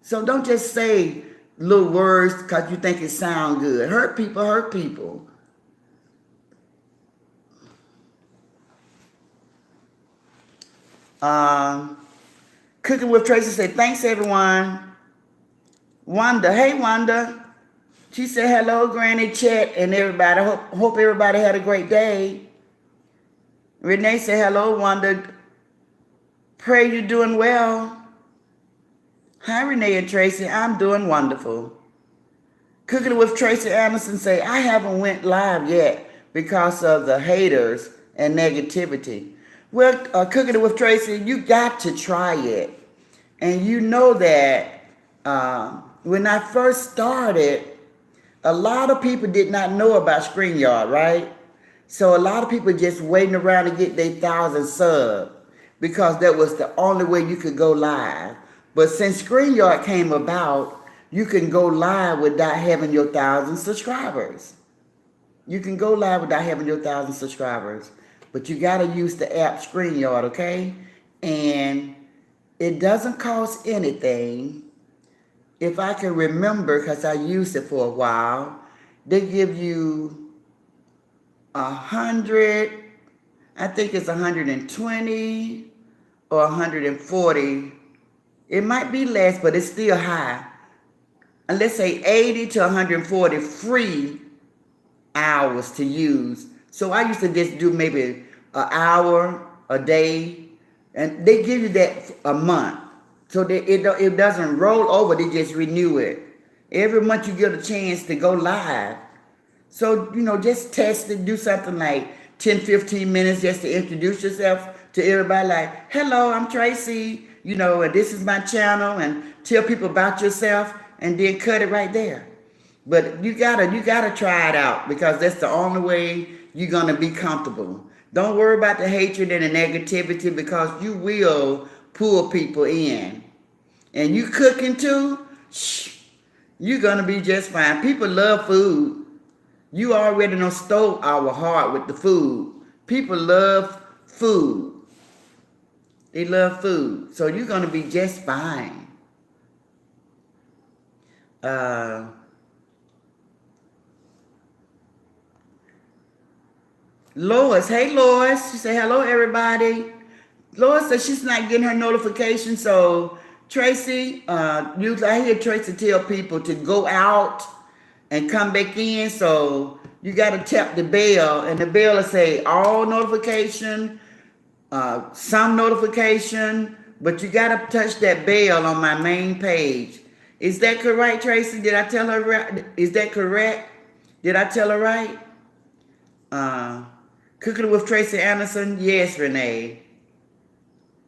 So don't just say little words because you think it sounds good. Hurt people. Cooking with Tracy said, thanks everyone. Wanda, hey Wanda. She said, hello, Granny, Chet, and everybody. Hope everybody had a great day. Renee said, hello, Wanda. Pray you're doing well. Hi, Renee and Tracy. I'm doing wonderful. Cooking with Tracy Anderson say, I haven't went live yet because of the haters and negativity. Well, Cooking with Tracy, you got to try it. And you know that when I first started, a lot of people did not know about StreamYard, right? So a lot of people just waiting around to get their 1,000 subs because that was the only way you could go live. But since StreamYard came about, you can go live without having your 1,000 subscribers. You can go live without having your 1,000 subscribers. but you got to use the app StreamYard, okay? And it doesn't cost anything. If I can remember, because I used it for a while, they give you 100, I think it's 120 or 140. It might be less, but it's still high. And let's say 80 to 140 free hours to use. So I used to just do maybe an hour a day, and they give you that a month. So that it doesn't roll over, they just renew it. Every month you get a chance to go live. So, just test it, do something like 10, 15 minutes just to introduce yourself to everybody, like, hello, I'm Tracy, and this is my channel, and tell people about yourself, and then cut it right there. But you gotta try it out, because that's the only way you're gonna be comfortable. Don't worry about the hatred and the negativity, because you will pull people in. And you cooking too, you're gonna be just fine. People love food. You already done stole our heart with the food. People love food. They love food. So you're gonna be just fine. Lois, hey Lois. She said, hello everybody. Lois said she's not getting her notification, so Tracy, usually I hear Tracy tell people to go out and come back in, so you got to tap the bell, and the bell will say all notification, some notification, but you got to touch that bell on my main page. Is that correct, Tracy? Did I tell her right? Is that correct? Did I tell her right? Cooking with Tracy Anderson? Yes, Renee.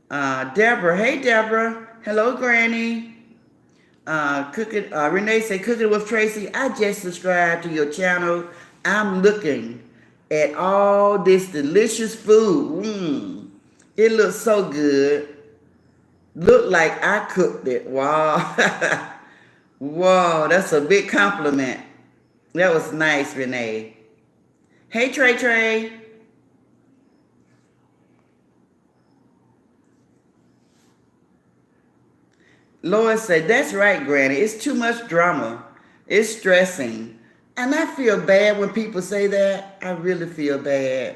Deborah, hey Deborah. Hello, Granny. Renee said, Cooking with Tracy, I just subscribed to your channel. I'm looking at all this delicious food. It looks so good. Look like I cooked it. Wow. Wow, that's a big compliment. That was nice, Renee. Hey, Trey Trey. Lois said, that's right, Granny. It's too much drama. It's stressing. And I feel bad when people say that. I really feel bad.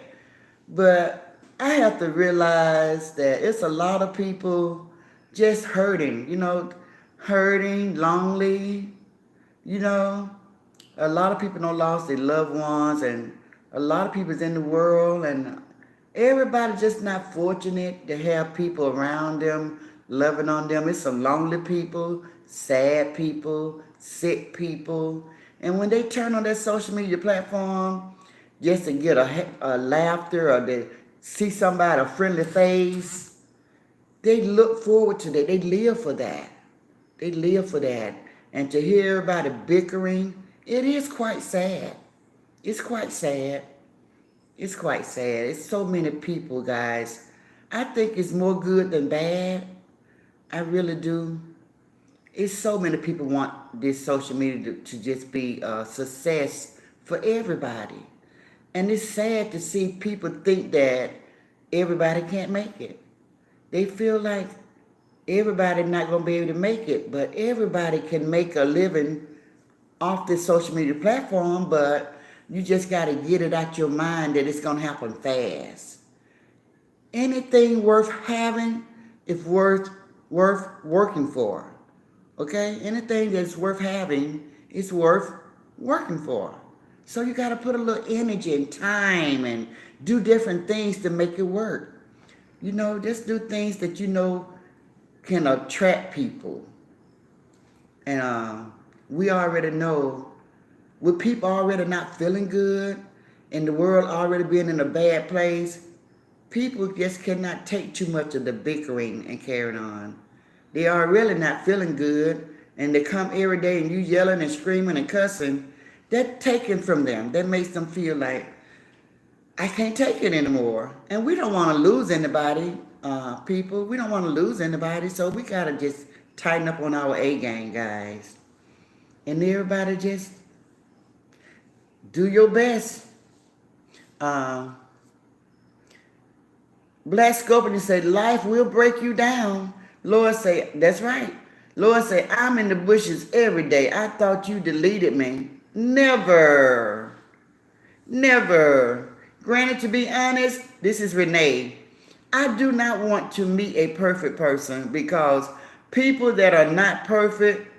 But I have to realize that it's a lot of people just hurting, hurting, lonely, A lot of people don't lost their loved ones, and a lot of people's in the world, and everybody just not fortunate to have people around them, loving on them. It's some lonely people, sad people, sick people. And when they turn on that social media platform just to get a laughter, or to see somebody, a friendly face, they look forward to that. They live for that. They live for that. And to hear everybody bickering, it is quite sad. It's quite sad. It's quite sad. It's so many people, guys. I think it's more good than bad. I really do. It's so many people want this social media to just be a success for everybody. And it's sad to see people think that everybody can't make it. They feel like everybody's not going to be able to make it, but everybody can make a living off this social media platform, but you just got to get it out your mind that it's going to happen fast. Anything worth having is worth working for. Okay? Anything that's worth having is worth working for. So you got to put a little energy and time and do different things to make it work. Just do things that can attract people. And we already know, with people already not feeling good and the world already being in a bad place, people just cannot take too much of the bickering and carrying on. They are really not feeling good, and they come every day and you yelling and screaming and cussing. That's taken from them. That makes them feel like, I can't take it anymore. And we don't want to lose anybody, people. We don't want to lose anybody, so we got to just tighten up on our A game, guys. And everybody just do your best. Black Scorpion say, life will break you down. Lord say, that's right. Lord say, I'm in the bushes every day. I thought you deleted me. Never. Never. Granted, to be honest, this is Renee. I do not want to meet a perfect person because people that are not perfect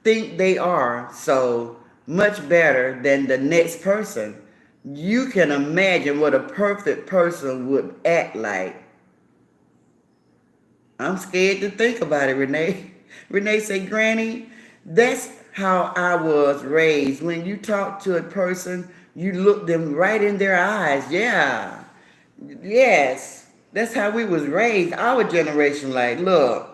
think they are so much better than the next person. You can imagine what a perfect person would act like. I'm scared to think about it, Renee. Renee said, Granny, that's how I was raised. When you talk to a person, you look them right in their eyes. Yeah. Yes. That's how we was raised. Our generation, like, look,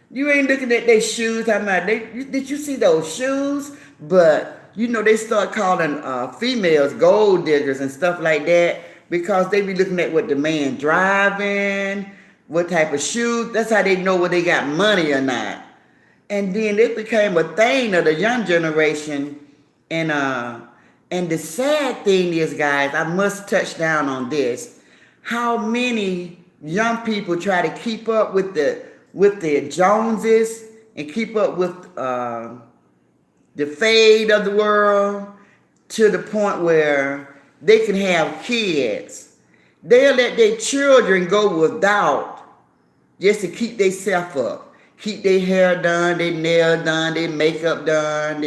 you ain't looking at their shoes. Talking about, did you see those shoes? But, they start calling females gold diggers and stuff like that because they be looking at what the man driving, what type of shoes. That's how they know whether they got money or not. And then it became a thing of the young generation. And the sad thing is, guys, I must touch down on this. How many young people try to keep up with the Joneses and keep up with the fade of the world to the point where they can have kids. They'll let their children go without just to keep themselves up. Keep their hair done, their nails done, their makeup done,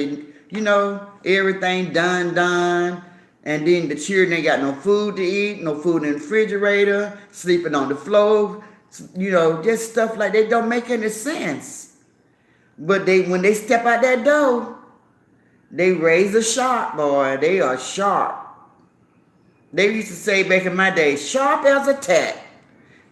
everything done. And then the children ain't got no food to eat, no food in the refrigerator, sleeping on the floor, just stuff like that don't make any sense. But when they step out that door, they raise a sharp, boy. They are sharp. They used to say back in my day, sharp as a tack.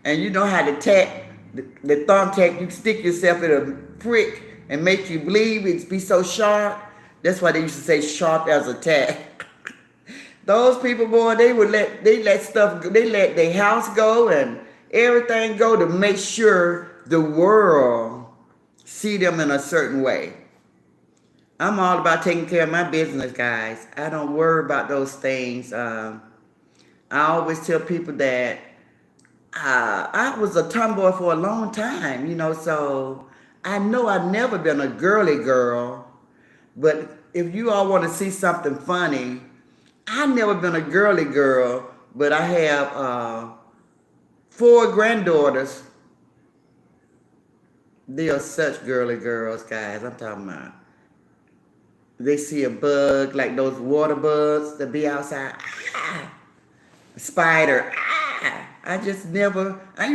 And you know how the tack, the thumbtack, you stick yourself in a prick and make you bleed, it be so sharp. That's why they used to say sharp as a tack. Those people, boy, they let their house go and everything go to make sure the world see them in a certain way. I'm all about taking care of my business, guys. I don't worry about those things. I always tell people that I was a tomboy for a long time, so I know I've never been a girly girl. But if you all want to see something funny, I've never been a girly girl, but I have 4 granddaughters. They are such girly girls, guys. I'm talking about. They see a bug, like those water bugs that be outside. A spider. I used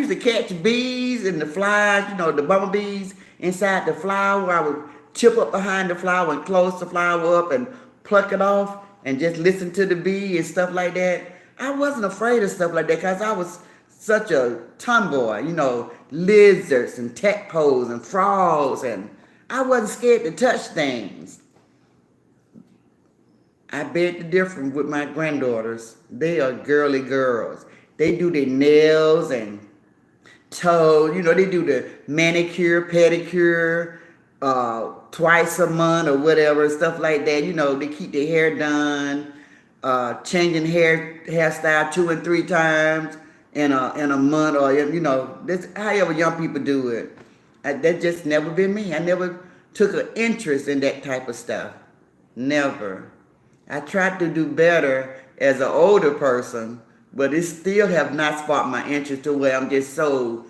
to catch bees and the flies, the bumblebees inside the flower. I would chip up behind the flower and close the flower up and pluck it off and just listen to the bee and stuff like that. I wasn't afraid of stuff like that because I was such a tomboy, lizards and tadpoles and frogs, and I wasn't scared to touch things. I beg to differ with my granddaughters. They are girly girls. They do their nails and toes, they do the manicure, pedicure, twice a month or whatever, stuff like that. They keep their hair done, changing hairstyle 2 and 3 times in a month, or that's however young people do it. That just never been me. I never took an interest in that type of stuff. Never. I tried to do better as an older person, but it still have not sparked my interest to where I'm just so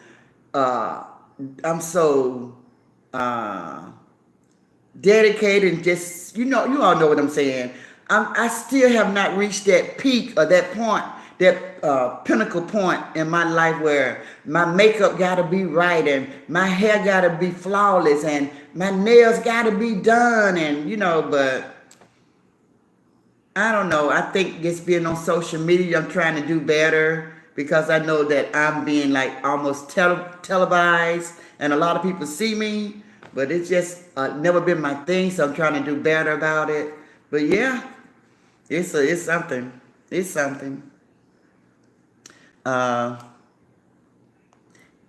dedicated and just, you all know what I'm saying. I still have not reached that peak or that point, that pinnacle point in my life where my makeup gotta be right and my hair gotta be flawless and my nails gotta be done, and but I don't know. I think just being on social media, I'm trying to do better because I know that I'm being like almost televised and a lot of people see me, but it's just never been my thing, so I'm trying to do better about it. But yeah, it's something. It's something.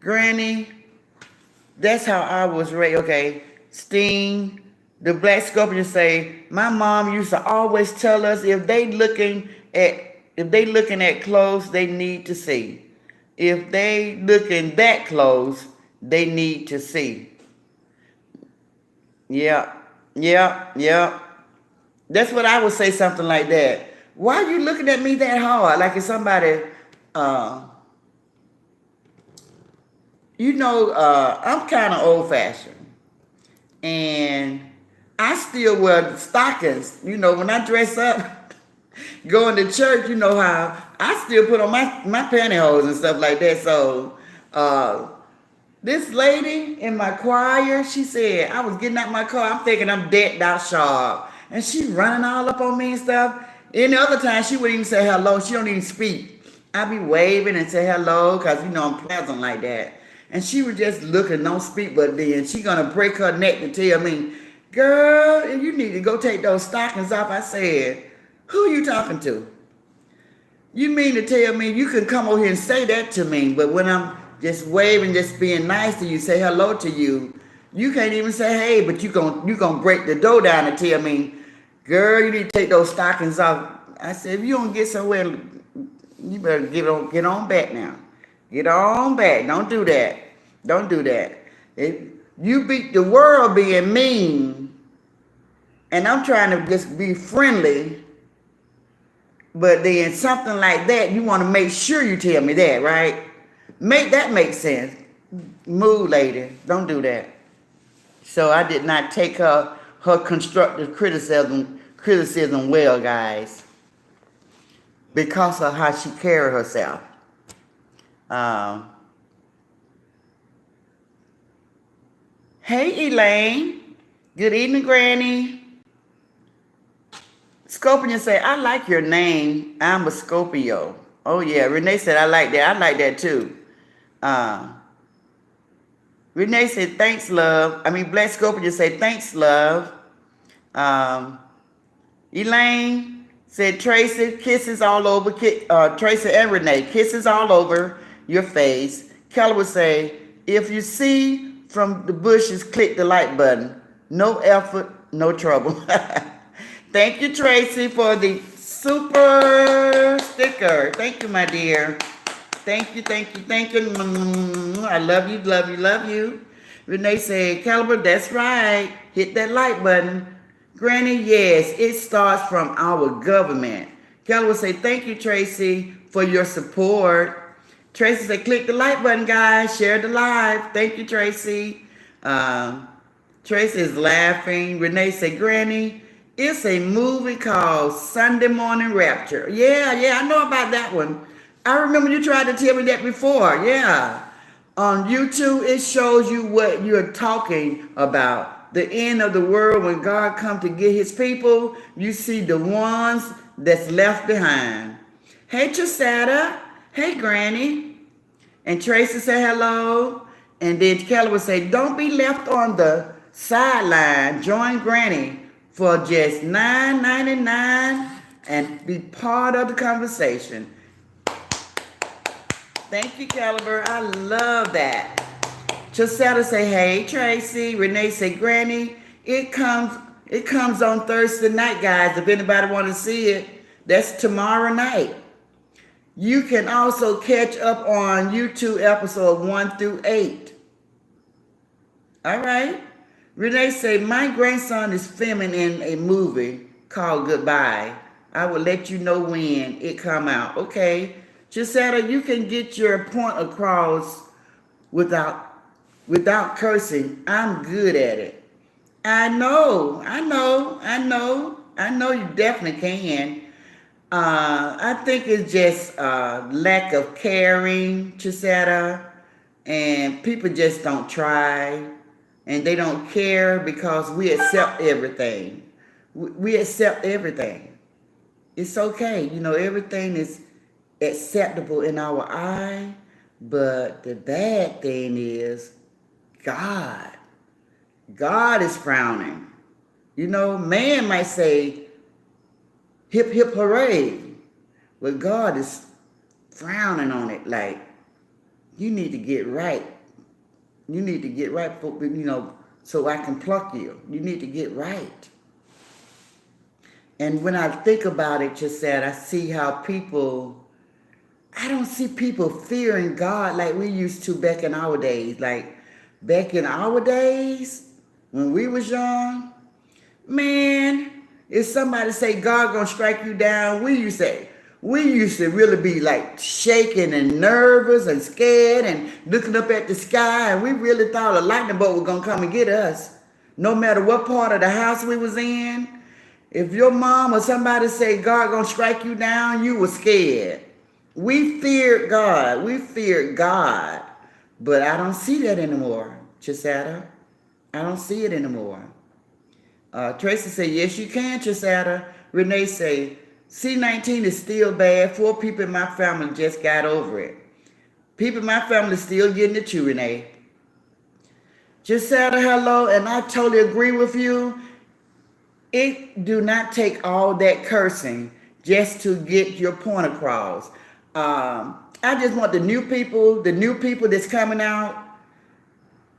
Granny, that's how I was raised. Okay, Sting. The Black Scorpion say, my mom used to always tell us if they looking at clothes, they need to see. if they looking that close, they need to see. Yeah, yeah, yeah. That's what I would say, something like that. Why are you looking at me that hard? Like if somebody, uh, I'm kind of old fashioned. And I still wear stockings. When I dress up, going to church, you know how I still put on my pantyhose and stuff like that. So, this lady in my choir, she said, I was getting out my car, I'm thinking I'm decked out sharp. And she running all up on me and stuff. Any other time, she wouldn't even say hello. She don't even speak. I be waving and say hello because, I'm pleasant like that. And she was just looking, don't speak, but then she going to break her neck to tell me, girl, you need to go take those stockings off. I said, who you talking to? You mean to tell me you can come over here and say that to me, but when I'm just waving, just being nice to you, say hello to you, you can't even say hey, but you gonna break the door down and tell me, girl, you need to take those stockings off. I said, if you don't get somewhere, you better get on back now. Get on back. Don't do that. Don't do that. If you beat the world being mean, and I'm trying to just be friendly, but then something like that, you want to make sure you tell me that, right? Make that make sense. Move, lady. Don't do that. So I did not take her constructive criticism well, guys, because of how she carried herself. Hey, Elaine. Good evening, Granny. Scorpion say, I like your name. I'm a Scorpio. Oh, yeah. Renee said, I like that. I like that, too. Renee said, thanks, love. Black Scorpion say, thanks, love. Elaine said, Tracy, kisses all over. Tracy and Renee, kisses all over your face. Kelly would say, if you see from the bushes, click the like button. No effort, no trouble. Thank you, Tracy, for the super sticker. Thank you, my dear. Thank you, thank you, thank you. I love you, love you, love you. Renee said, Caliber, that's right. Hit that like button. Granny, yes, it starts from our government. Caliber say, thank you, Tracy, for your support. Tracy said, click the like button, guys. Share the live. Thank you, Tracy. Tracy is laughing. Renee said, Granny, it's a movie called Sunday Morning Rapture. Yeah, I know about that one. I remember you tried to tell me that before. Yeah. On YouTube, it shows you what you're talking about. The end of the world, when God comes to get his people, you see the ones that's left behind. Hey, Trusetta. Hey, Granny. And Tracy say hello. And then Kelly would say, don't be left on the sideline. Join Granny for just $9.99 and be part of the conversation. Thank you, Caliber. I love that. Trusetta say, hey, Tracy. Renee say, Granny, it comes on Thursday night, guys. If anybody want to see it, that's tomorrow night. You can also catch up on YouTube episode 1 through 8. All right. Renee say, my grandson is filming in a movie called Goodbye. I will let you know when it come out. Okay. Gisetta, you can get your point across without cursing. I'm good at it. I know you definitely can. I think it's just lack of caring, Gisetta, and people just don't try, and they don't care because we accept everything. We accept everything. It's okay. Everything is acceptable in our eye, but the bad thing is God is frowning. Man might say hip hip hooray, but God is frowning on it, like you need to get right. You need to get right, so I can pluck you. You need to get right. And when I think about it, just that I see how people I don't see people fearing God like we used to back in our days. Like back in our days when we was young, man, if somebody say God gonna strike you down, we used to really be like shaking and nervous and scared and looking up at the sky, and we really thought a lightning bolt was gonna come and get us. No matter what part of the house we was in, if your mom or somebody say God gonna strike you down, you were scared. We feared God. We feared God. But I don't see that anymore, Chisada. I don't see it anymore. Tracy say, yes, you can, Chisada. Renee say, C-19 is still bad. 4 people in my family just got over it. People in my family still getting it too, Renee. Chisada, hello, and I totally agree with you. It do not take all that cursing just to get your point across. I just want the new people that's coming out,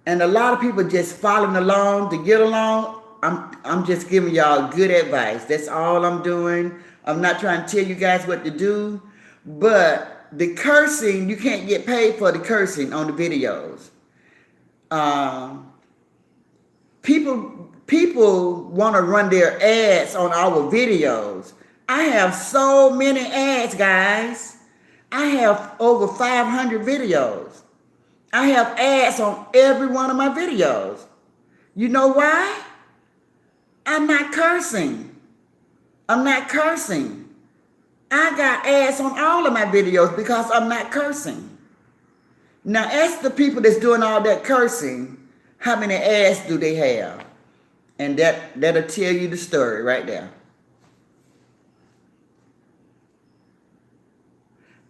and a lot of people just following along to get along. I'm just giving y'all good advice. That's all I'm doing. I'm not trying to tell you guys what to do, but the cursing, you can't get paid for the cursing on the videos. People want to run their ads on our videos. I have so many ads, guys. I have over 500 videos. I have ads on every one of my videos. You know why? I'm not cursing. I'm not cursing. I got ads on all of my videos because I'm not cursing. Now ask the people that's doing all that cursing, how many ads do they have? And that'll tell you the story right there.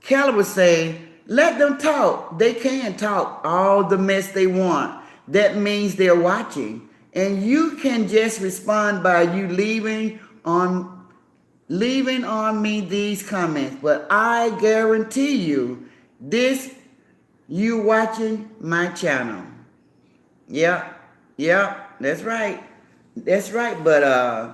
Kelly would say, let them talk. They can talk all the mess they want. That means they're watching. And you can just respond by you leaving on me these comments. But I guarantee you, you watching my channel. Yeah, that's right. That's right. But I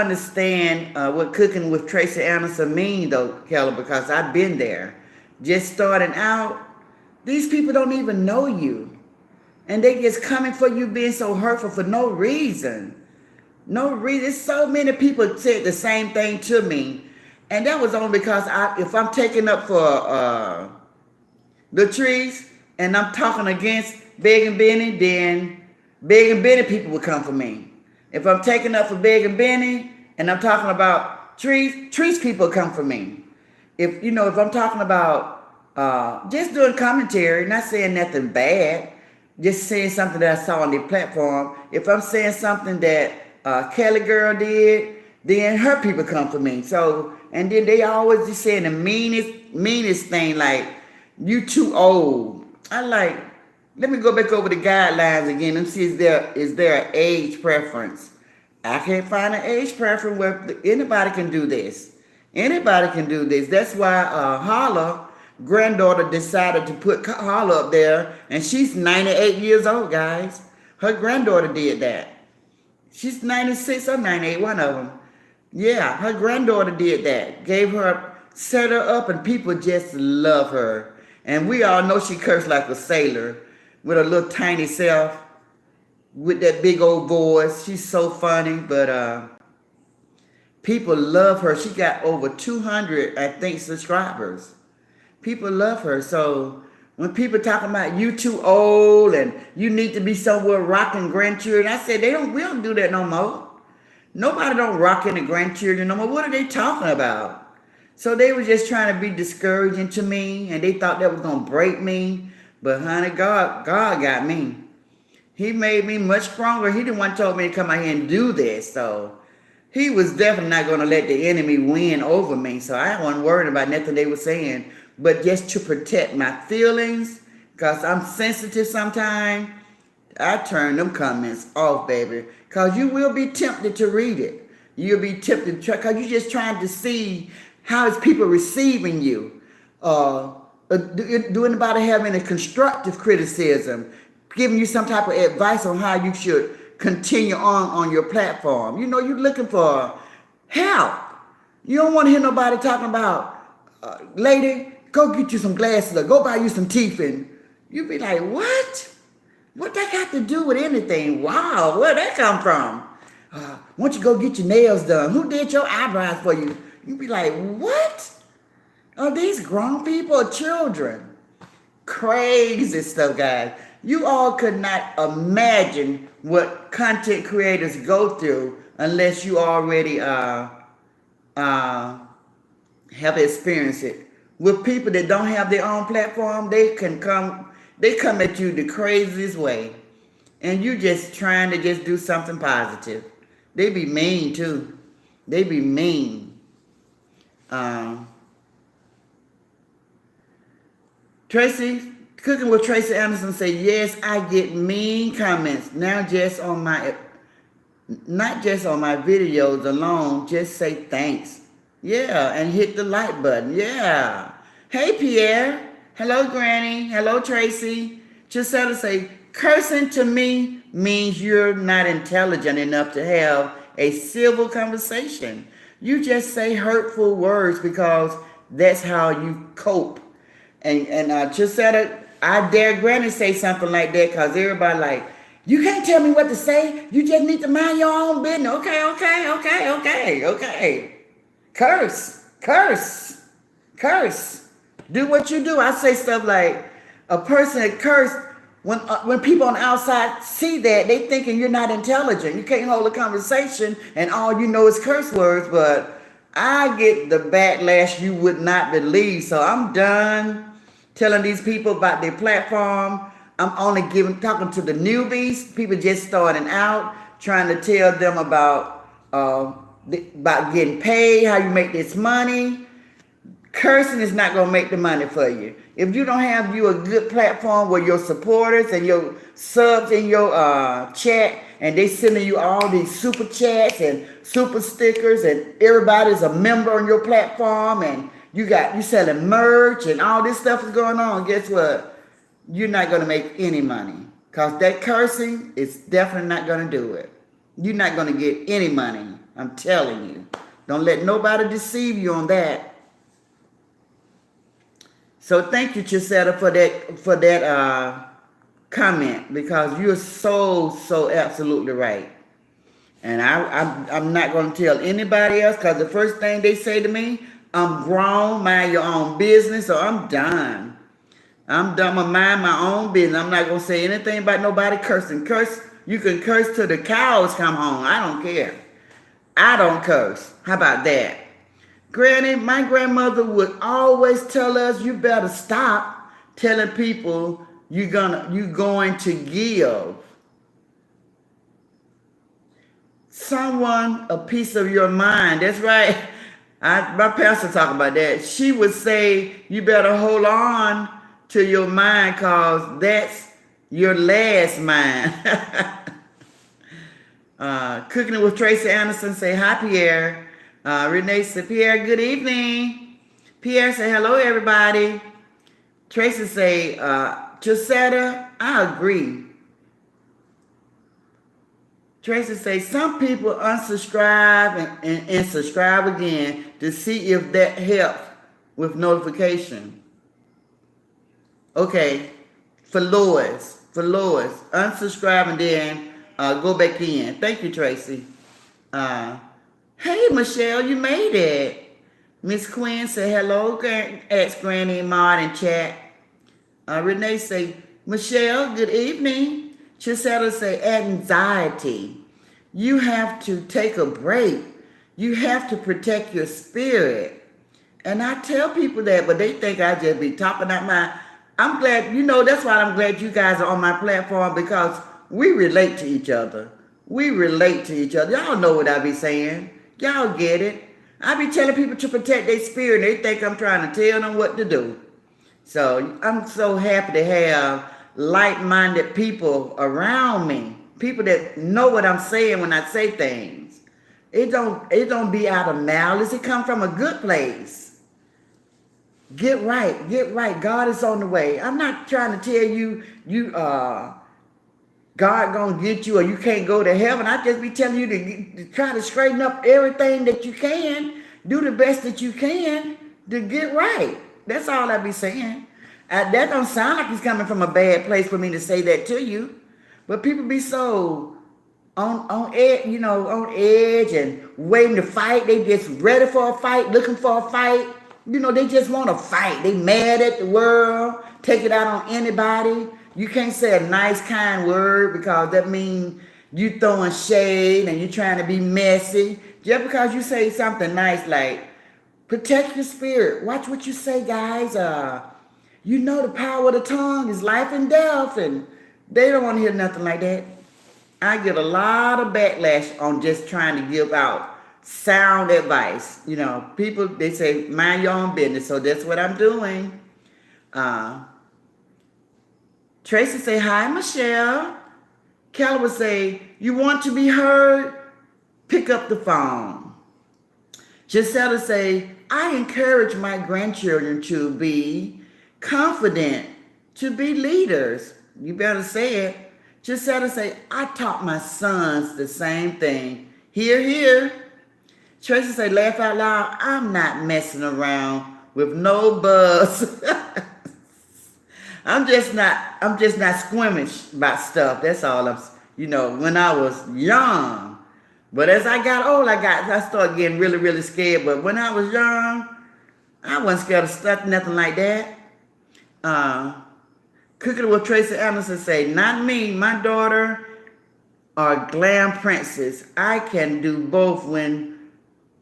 understand what cooking with Tracy Anderson mean though, Kelly, because I've been there. Just starting out, these people don't even know you. And they just coming for you being so hurtful for no reason. No reason. So many people said the same thing to me. And that was only because if I'm taking up for Latrice and I'm talking against Big and Benny, then Big and Benny people would come for me. If I'm taking up for Big and Benny and I'm talking about Trees people come for me. If I'm talking about just doing commentary, not saying nothing bad, just saying something that I saw on the platform. If I'm saying something that Kelly girl did, then her people come for me. So, and then they always just saying the meanest thing, like, you too old. I like, let me go back over the guidelines again and see is there an age preference. I can't find an age preference where anybody can do this. Anybody can do this. That's why Holla, granddaughter, decided to put Holla up there, and she's 98 years old, guys. Her granddaughter did that. She's 96 or 98, one of them. Yeah, her granddaughter did that. Set her up, and people just love her. And we all know she cursed like a sailor with a little tiny self, with that big old voice. She's so funny, but people love her. She got over 200, I think, subscribers. People love her. So when people talking about you too old and you need to be somewhere rocking grandchildren, I said we don't do that no more. Nobody don't rock in the grandchildren no more. What are they talking about? So they were just trying to be discouraging to me, and they thought that was gonna break me. But honey, God got me. He made me much stronger. He the one told me to come out here and do this. So he was definitely not going to let the enemy win over me. So I wasn't worried about nothing they were saying. But just to protect my feelings, because I'm sensitive sometimes, I turn them comments off, baby. Because you will be tempted to read it. You'll be tempted to, because you're just trying to see how is people receiving you. Do anybody have any constructive criticism? Giving you some type of advice on how you should continue on your platform. You're looking for help. You don't want to hear nobody talking about lady, go get you some glasses or go buy you some teeth. And you be like, what? What that got to do with anything? Wow, where'd that come from? Why don't you go get your nails done? Who did your eyebrows for you? You be like, what? Are these grown people or children? Crazy stuff, guys. You all could not imagine what content creators go through unless you already have experienced it. With people that don't have their own platform, they come at you the craziest way. And you just trying to just do something positive. They be mean too. They be mean. Tracy, Cooking with Tracy Anderson say, yes, I get mean comments. Now not just on my videos alone, just say thanks. Yeah, and hit the like button. Yeah. Hey, Pierre. Hello, Granny. Hello, Tracy. Giselle say, cursing to me means you're not intelligent enough to have a civil conversation. You just say hurtful words because that's how you cope. And Giselle, I dare Granny say something like that because everybody like, you can't tell me what to say. You just need to mind your own business. Okay. Curse. Do what you do. I say stuff like, a person that curse, when people on the outside see that, they thinking you're not intelligent. You can't hold a conversation and all you know is curse words, but I get the backlash you would not believe. So I'm done telling these people about their platform. I'm only talking to the newbies, people just starting out, trying to tell them about getting paid, how you make this money. Cursing is not gonna make the money for you. If you don't have a good platform where your supporters and your subs in your chat, and they sending you all these super chats and super stickers, and everybody's a member on your platform, and you selling merch and all this stuff is going on, guess what? You're not going to make any money because that cursing is definitely not going to do it. You're not going to get any money. I'm telling you. Don't let nobody deceive you on that. So thank you, Chisetta, for that comment because you're so absolutely right. And I'm not going to tell anybody else because the first thing they say to me, I'm grown, mind your own business, so I'm done. I'm done with mind my own business. I'm not going to say anything about nobody cursing. You can curse till the cows come home. I don't care. I don't curse. How about that? Granny, my grandmother would always tell us, you better stop telling people you're going to give someone a piece of your mind. That's right. My pastor talking about that. She would say, you better hold on to your mind because that's your last mind. Cooking It with Tracy Anderson say, hi, Pierre. Renee said, Pierre, good evening. Pierre say, hello, everybody. Tracy say, Gisetta, I agree. Tracy say, some people unsubscribe and subscribe again to see if that helps with notification. Okay, for Lois, unsubscribe and then go back in. Thank you, Tracy. Hey, Michelle, you made it. Miss Quinn say hello. Ask Granny and Maud in chat. Renee say, Michelle, good evening. Chisetta say, anxiety. You have to take a break. You have to protect your spirit. And I tell people that, but they think I just be talking out my... I'm glad, that's why I'm glad you guys are on my platform because we relate to each other. Y'all know what I be saying. Y'all get it. I be telling people to protect their spirit and they think I'm trying to tell them what to do. So I'm so happy to have like-minded people around me. People that know what I'm saying when I say things. It don't be out of malice. It come from a good place. Get right. God is on the way. I'm not trying to tell you God gonna get you or you can't go to heaven. I just be telling you to try to straighten up everything that you can. Do the best that you can. to get right. That's all I be saying. That don't sound like it's coming from a bad place for me to say that to you. But people be so on edge, on edge and waiting to fight. They just ready for a fight, looking for a fight. They just want to fight. They mad at the world, take it out on anybody. You can't say a nice, kind word because that means you throwing shade and you trying to be messy. Just because you say something nice like, protect your spirit. Watch what you say, guys. The power of the tongue is life and death, and they don't want to hear nothing like that. I get a lot of backlash on just trying to give out sound advice. People, they say, mind your own business, so that's what I'm doing. Tracy say, hi, Michelle. Kelly would say, you want to be heard? Pick up the phone. Giselle would say, I encourage my grandchildren to be confident, to be leaders. You better say it. Giselle would say, I taught my sons the same thing. Hear, hear. Tracy say, laugh out loud. I'm not messing around with no buzz. I'm just not squeamish about stuff. That's all when I was young. But as I got old, I started getting really, really scared. But when I was young, I wasn't scared of stuff, nothing like that. Cooking with Tracy Anderson say, not me, my daughter are glam princess. I can do both when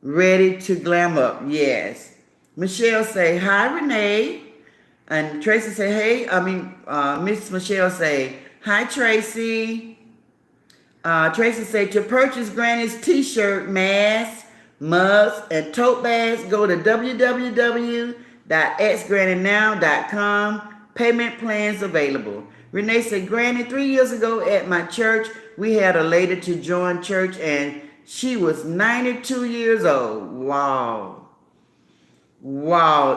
ready to glam up. Yes. Michelle say, hi, Renee. And Tracy say, Miss Michelle say, hi, Tracy. Tracy say, to purchase Granny's t-shirt, mask, mugs, and tote bags, go to www.xgrannynow.com. Payment plans available. Renee said, Granny, 3 years ago at my church, we had a lady to join church, and she was 92 years old. Wow.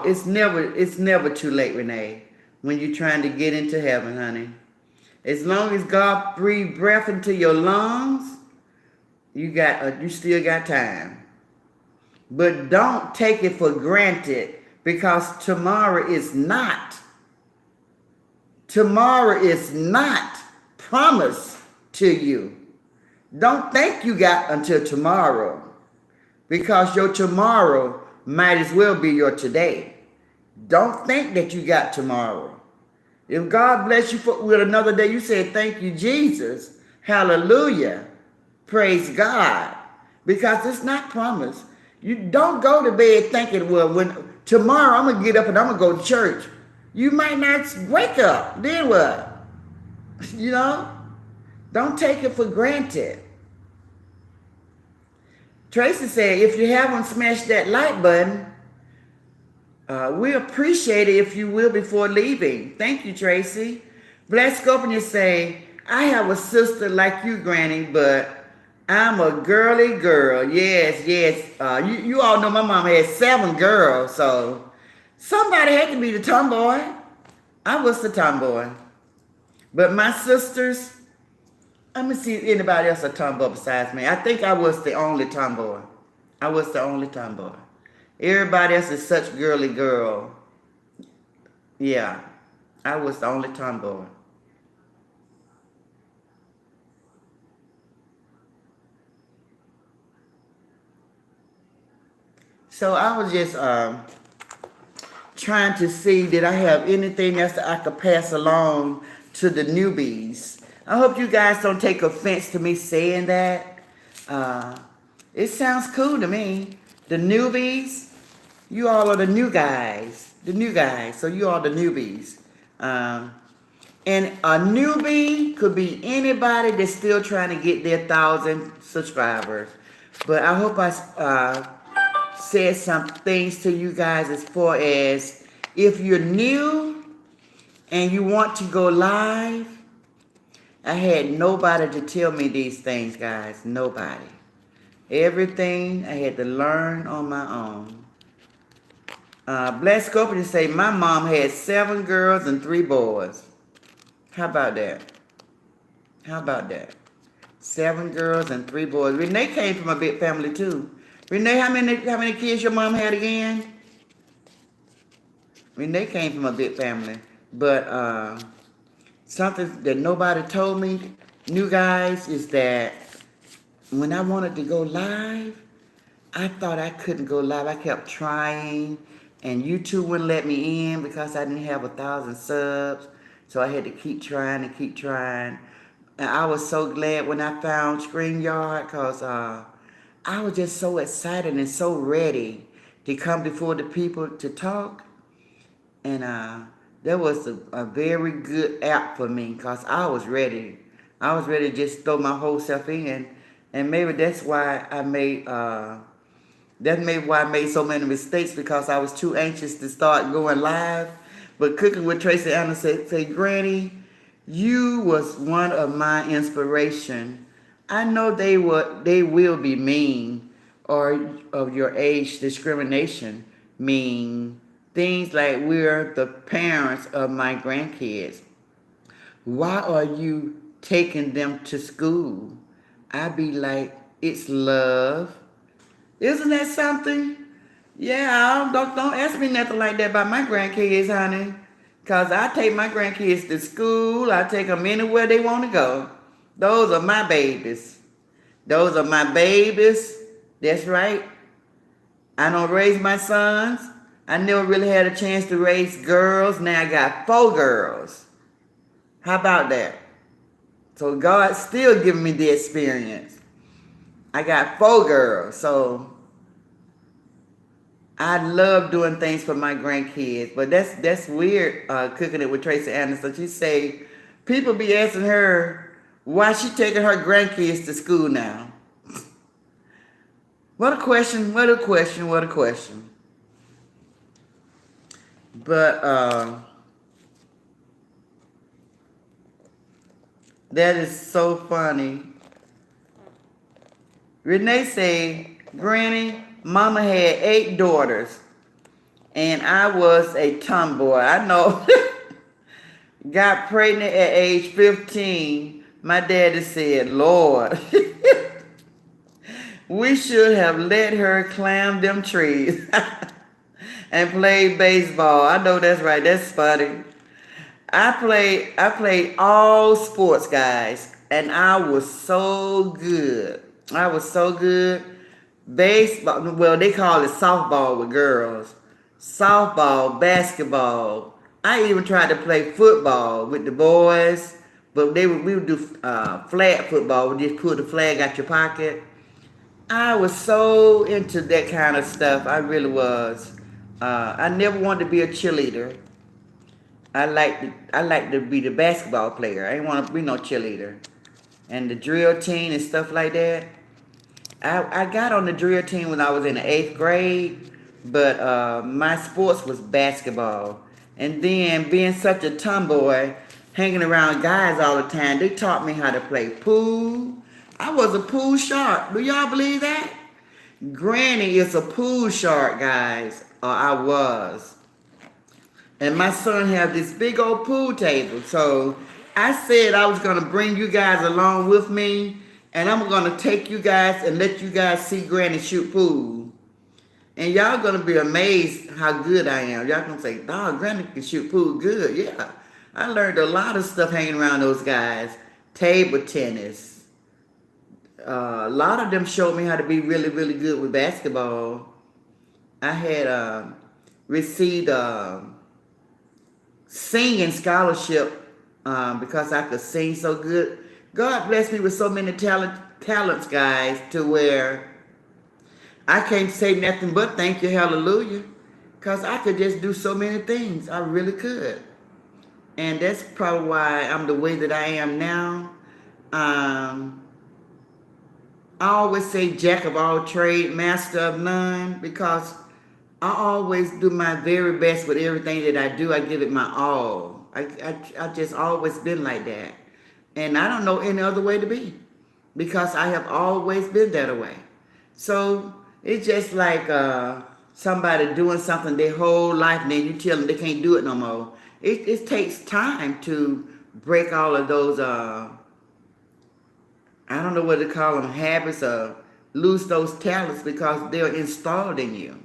It's never too late, Renee, when you're trying to get into heaven, honey. As long as God breathes breath into your lungs, you still got time. But don't take it for granted, because tomorrow is not promised to you. Don't think you got until tomorrow, because your tomorrow might as well be your today. Don't think that you got tomorrow. If God bless you with another day, you say, thank you, Jesus. Hallelujah. Praise God. Because it's not promised. You don't go to bed thinking, well, when tomorrow I'm going to get up and I'm going to go to church. You might not wake up. Then what? Don't take it for granted. Tracy said, if you haven't smashed that like button, we appreciate it if you will before leaving. Thank you, Tracy. Blessed Scorpion say, I have a sister like you, Granny, but I'm a girly girl. Yes. You all know my mom had 7 girls, so somebody had to be the tomboy. I was the tomboy. But my sisters, let me see if anybody else a tomboy besides me. I think I was the only tomboy. Everybody else is such girly girl. Yeah, I was the only tomboy. So I was just trying to see, did I have anything else that I could pass along to the newbies? I hope you guys don't take offense to me saying that. It sounds cool to me. The newbies, you all are the new guys. So you are the newbies. And a newbie could be anybody that's still trying to get their 1,000 subscribers. But I hope I said some things to you guys as far as if you're new and you want to go live. I had nobody to tell me these things, guys. Nobody. Everything I had to learn on my own. Blessed Scorpion say, my mom had 7 girls and 3 boys. How about that? 7 girls and 3 boys. Renee came from a big family too. Renee, how many kids your mom had again? I mean, they came from a big family, but something that nobody told me, new guys, is that when I wanted to go live, I thought I couldn't go live. I kept trying, and YouTube wouldn't let me in because I didn't have 1,000 subs. So I had to keep trying and keep trying. And I was so glad when I found StreamYard because I was just so excited and so ready to come before the people to talk. And that was a very good app for me because I was ready. I was ready to just throw my whole self in. And maybe that's why I made so many mistakes because I was too anxious to start going live. But Cooking with Tracy Anderson say, Granny, you was one of my inspiration. I know they will be mean or of your age discrimination mean things like we're the parents of my grandkids. Why are you taking them to school? I be like, it's love. Isn't that something? Yeah, don't ask me nothing like that about my grandkids, honey. Because I take my grandkids to school. I take them anywhere they want to go. Those are my babies. Those are my babies. That's right. I don't raise my sons. I never really had a chance to raise girls. Now I got 4 girls. How about that? So God's still giving me the experience. I got 4 girls. So I love doing things for my grandkids, but that's weird. Cooking it with Tracy Anderson. She say people be asking her why she taking her grandkids to school now. What a question! What a question! What a question! But that is so funny. Renee say, Granny, Mama had 8 daughters, and I was a tomboy. I know. Got pregnant at age 15. My daddy said, Lord, we should have let her climb them trees and play baseball. I know that's right. That's funny. I played all sports, guys, and I was so good. I was so good. Baseball, well, they call it softball with girls. Softball, basketball. I even tried to play football with the boys, but we would do flag football. We just pull the flag out your pocket. I was so into that kind of stuff. I really was. I never wanted to be a cheerleader. I like to be the basketball player. I didn't want to be no cheerleader. And the drill team and stuff like that. I got on the drill team when I was in the 8th grade, but my sports was basketball. And then being such a tomboy, hanging around guys all the time, they taught me how to play pool. I was a pool shark. Do y'all believe that? Granny is a pool shark, guys. Or I was. And my son has this big old pool table. So I said I was going to bring you guys along with me. And I'm going to take you guys and let you guys see Granny shoot pool. And y'all going to be amazed how good I am. Y'all going to say, dog, Granny can shoot pool good. Yeah. I learned a lot of stuff hanging around those guys. Table tennis. A lot of them showed me how to be really, really good with basketball. I had received singing scholarship because I could sing so good. God blessed me with so many talents, guys, to where I can't say nothing but thank you, hallelujah, because I could just do so many things. I really could. And that's probably why I'm the way that I am now. I always say jack of all trade, master of none, because I always do my very best with everything that I do. I give it my all. I just always been like that. And I don't know any other way to be because I have always been that way. So it's just like somebody doing something their whole life and then you tell them they can't do it no more. It takes time to break all of those, I don't know what to call them, habits or lose those talents because they're installed in you.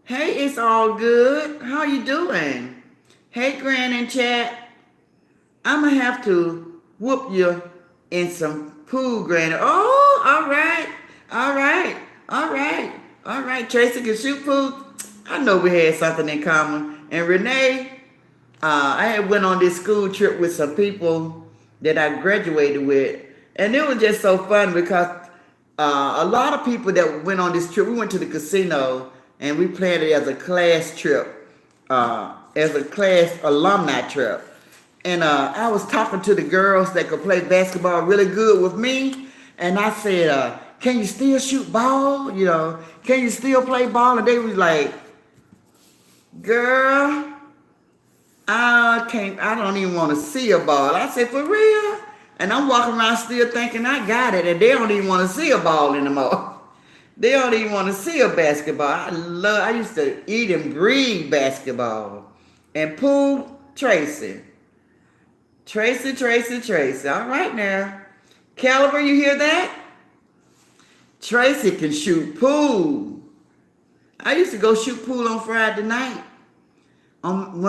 Hey, it's all good. How you doing? Hey, Gran and chat. I'ma have to whoop you in some pool, Granny. Oh, all right, all right, all right, all right. Tracy can shoot pool. I know we had something in common. And Renee, I had went on this school trip with some people that I graduated with, and it was just so fun because a lot of people that went on this trip, we went to the casino and we planned it as a class trip, as a class alumni trip. And I was talking to the girls that could play basketball really good with me, and I said, "Can you still shoot ball? You know, can you still play ball?" And they was like, "Girl, I can't. I don't even want to see a ball." I said, "For real?" And I'm walking around still thinking I got it, and they don't even want to see a ball anymore. They don't even want to see a basketball. I used to eat and breathe basketball. And pool, Tracy. Tracy, Tracy, Tracy. All right now. Caliber, you hear that? Tracy can shoot pool. I used to go shoot pool on Friday night. On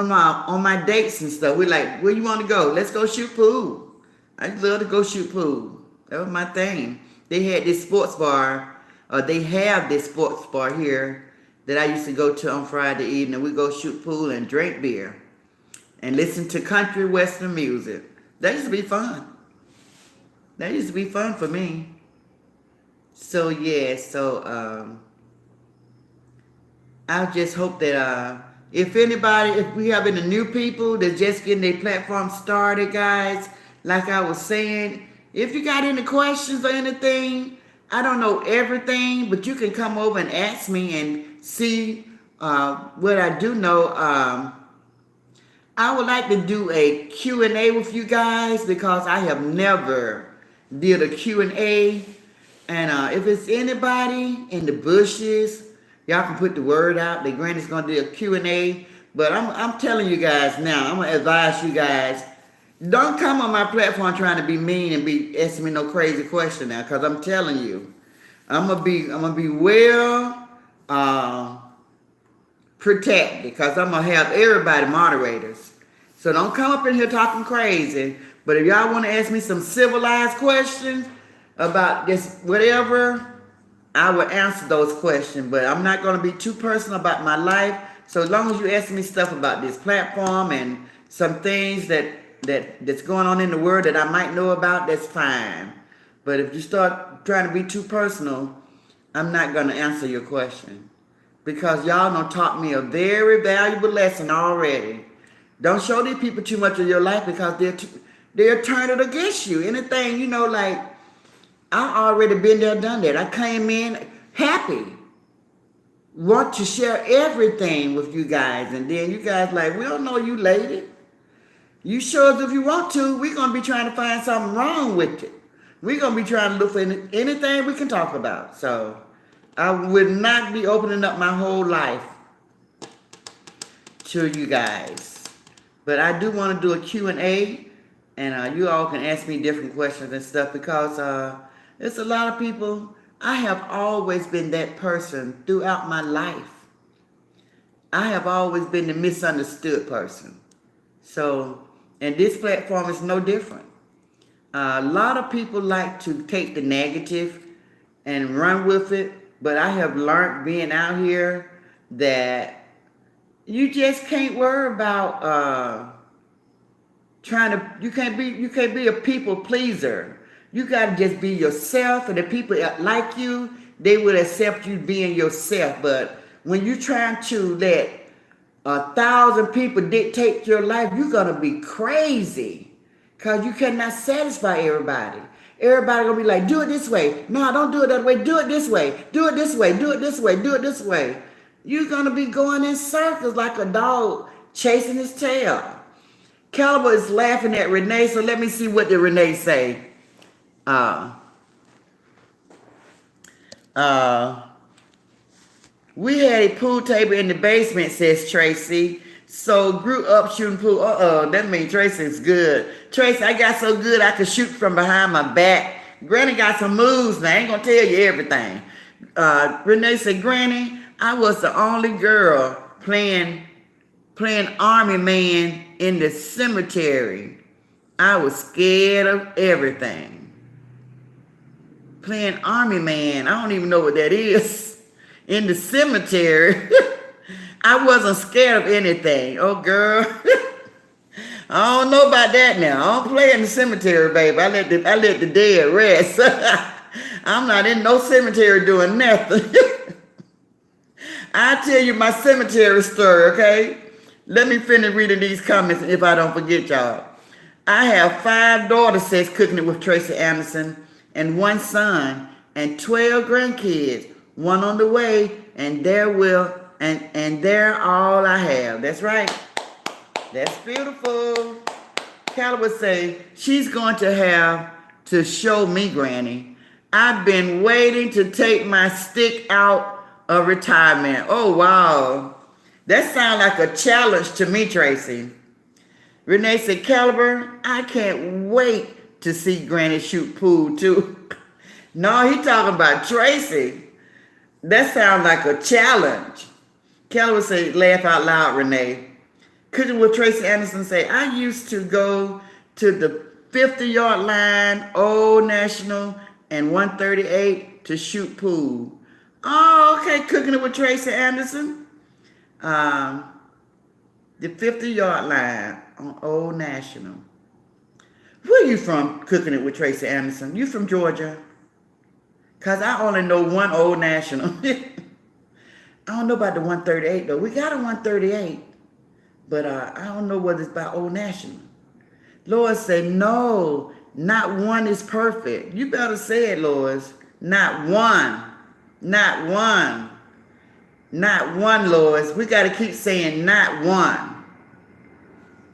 my dates and stuff. We're like, where you want to go? Let's go shoot pool. I love to go shoot pool. That was my thing. They had this sports bar, they have this sports bar here that I used to go to on Friday evening. We go shoot pool and drink beer and listen to country western music. That used to be fun. That used to be fun for me. So yeah, I just hope that if we have any new people that just getting their platform started, guys, like I was saying, if you got any questions or anything, I don't know everything, but you can come over and ask me and see what I do know. I would like to do a Q&A with you guys because I have never did a Q&A. And if it's anybody in the bushes, y'all can put the word out that Granny's going to do a Q&A. But I'm telling you guys now, I'm going to advise you guys, don't come on my platform trying to be mean and be asking me no crazy question now, because I'm telling you, I'm gonna be well protected, because I'm gonna have everybody moderators. So don't come up in here talking crazy. But if y'all want to ask me some civilized questions about this whatever, I will answer those questions. But I'm not gonna be too personal about my life. So as long as you ask me stuff about this platform and some things that's going on in the world that I might know about, that's fine. But if you start trying to be too personal, I'm not going to answer your question. Because y'all done taught me a very valuable lesson already. Don't show these people too much of your life, because they'll turn it against you. Anything, like, I already been there, done that. I came in happy. Want to share everything with you guys. And then you guys like, we don't know you, lady. You sure if you want to, we're going to be trying to find something wrong with it. We're going to be trying to look for anything we can talk about. So I would not be opening up my whole life to you guys. But I do want to do a Q&A, and you all can ask me different questions and stuff, because there's a lot of people. I have always been that person throughout my life. I have always been the misunderstood person. So, and this platform is no different. A lot of people like to take the negative and run with it, but I have learned being out here that you just can't worry about you can't be a people pleaser. You gotta just be yourself, and the people that like you, they will accept you being yourself. But when you're trying to let 1,000 people dictate your life, you're gonna be crazy, because you cannot satisfy everybody. Everybody gonna be like, do it this way. No, don't do it that way. Do it this way. Do it this way. Do it this way. Do it this way. You're gonna be going in circles like a dog chasing his tail. Caliber is laughing at Renee, so let me see what did Renee say. We had a pool table in the basement, says Tracy. So grew up shooting pool. That means Tracy's good. Tracy, I got so good I could shoot from behind my back. Granny got some moves now. I ain't gonna tell you everything. Renee said, Granny, I was the only girl playing army man in the cemetery. I was scared of everything. Playing army man, I don't even know what that is. In the cemetery. I wasn't scared of anything. Oh, girl. I don't know about that now. I don't play in the cemetery, baby. I let the dead rest. I'm not in no cemetery doing nothing. I'll tell you my cemetery story, okay? Let me finish reading these comments if I don't forget y'all. I have 5 daughters, says Cooking It with Tracy Anderson, and 1 son, and 12 grandkids. 1 on the way, and they're all I have. That's right. That's beautiful. Callie would say, she's going to have to show me, Granny. I've been waiting to take my stick out of retirement. Oh, wow. That sounds like a challenge to me, Tracy. Renee said, Caliber, I can't wait to see Granny shoot pool, too. No, he talking about Tracy. That sounds like a challenge. Kelly would say, laugh out loud, Renee. Cooking with Tracy Anderson say, I used to go to the 50-yard line, Old National, and 138 to shoot pool. Oh, okay, Cooking It with Tracy Anderson. The 50-yard line on Old National. Where you from, Cooking It with Tracy Anderson? You from Georgia? Because I only know one Old National. I don't know about the 138, though. We got a 138. But I don't know what it's about Old National. Lois said, no, not one is perfect. You better say it, Lois. Not one. Not one. Not one, Lois. We got to keep saying not one.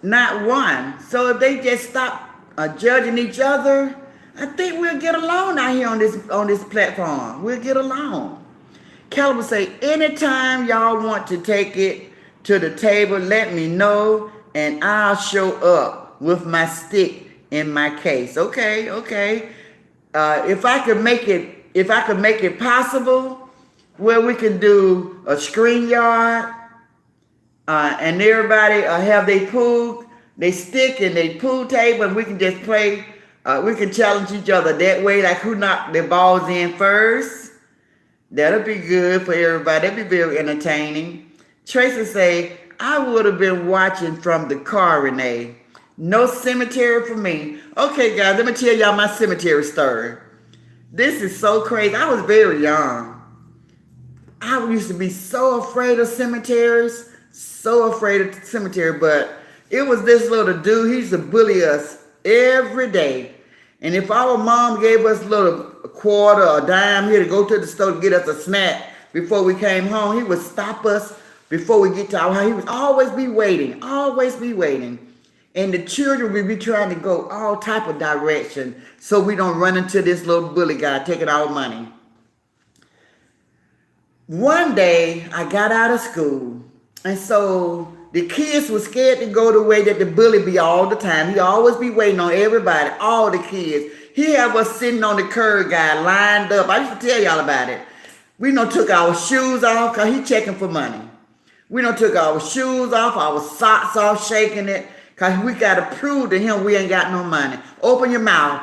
Not one. So if they just stop judging each other, I think we'll get along out here on this platform. We'll get along. Kelly would say, anytime y'all want to take it to the table, let me know, and I'll show up with my stick in my case. Okay. If I could make it possible, where we can do a screen yard, and everybody have they stick and they pool table, and we can just play. We can challenge each other that way, like who knocked the balls in first. That'll be good for everybody. That'll be very entertaining. Tracy say, I would have been watching from the car, Renee. No cemetery for me. Okay, guys, let me tell y'all my cemetery story. This is so crazy. I was very young. I used to be so afraid of cemeteries. But it was this little dude. He used to bully us every day. And if our mom gave us a quarter or a dime here to go to the store to get us a snack before we came home, he would stop us before we get to our house. He would always be waiting. And the children would be trying to go all type of direction so we don't run into this little bully guy taking our money. One day, I got out of school, and so the kids were scared to go the way that the bully be all the time. He always be waiting on everybody, all the kids. He have us sitting on the curb, guy, lined up. I used to tell y'all about it. We took our shoes off because he checking for money. We took our shoes off, our socks off, shaking it, because we got to prove to him we ain't got no money. Open your mouth.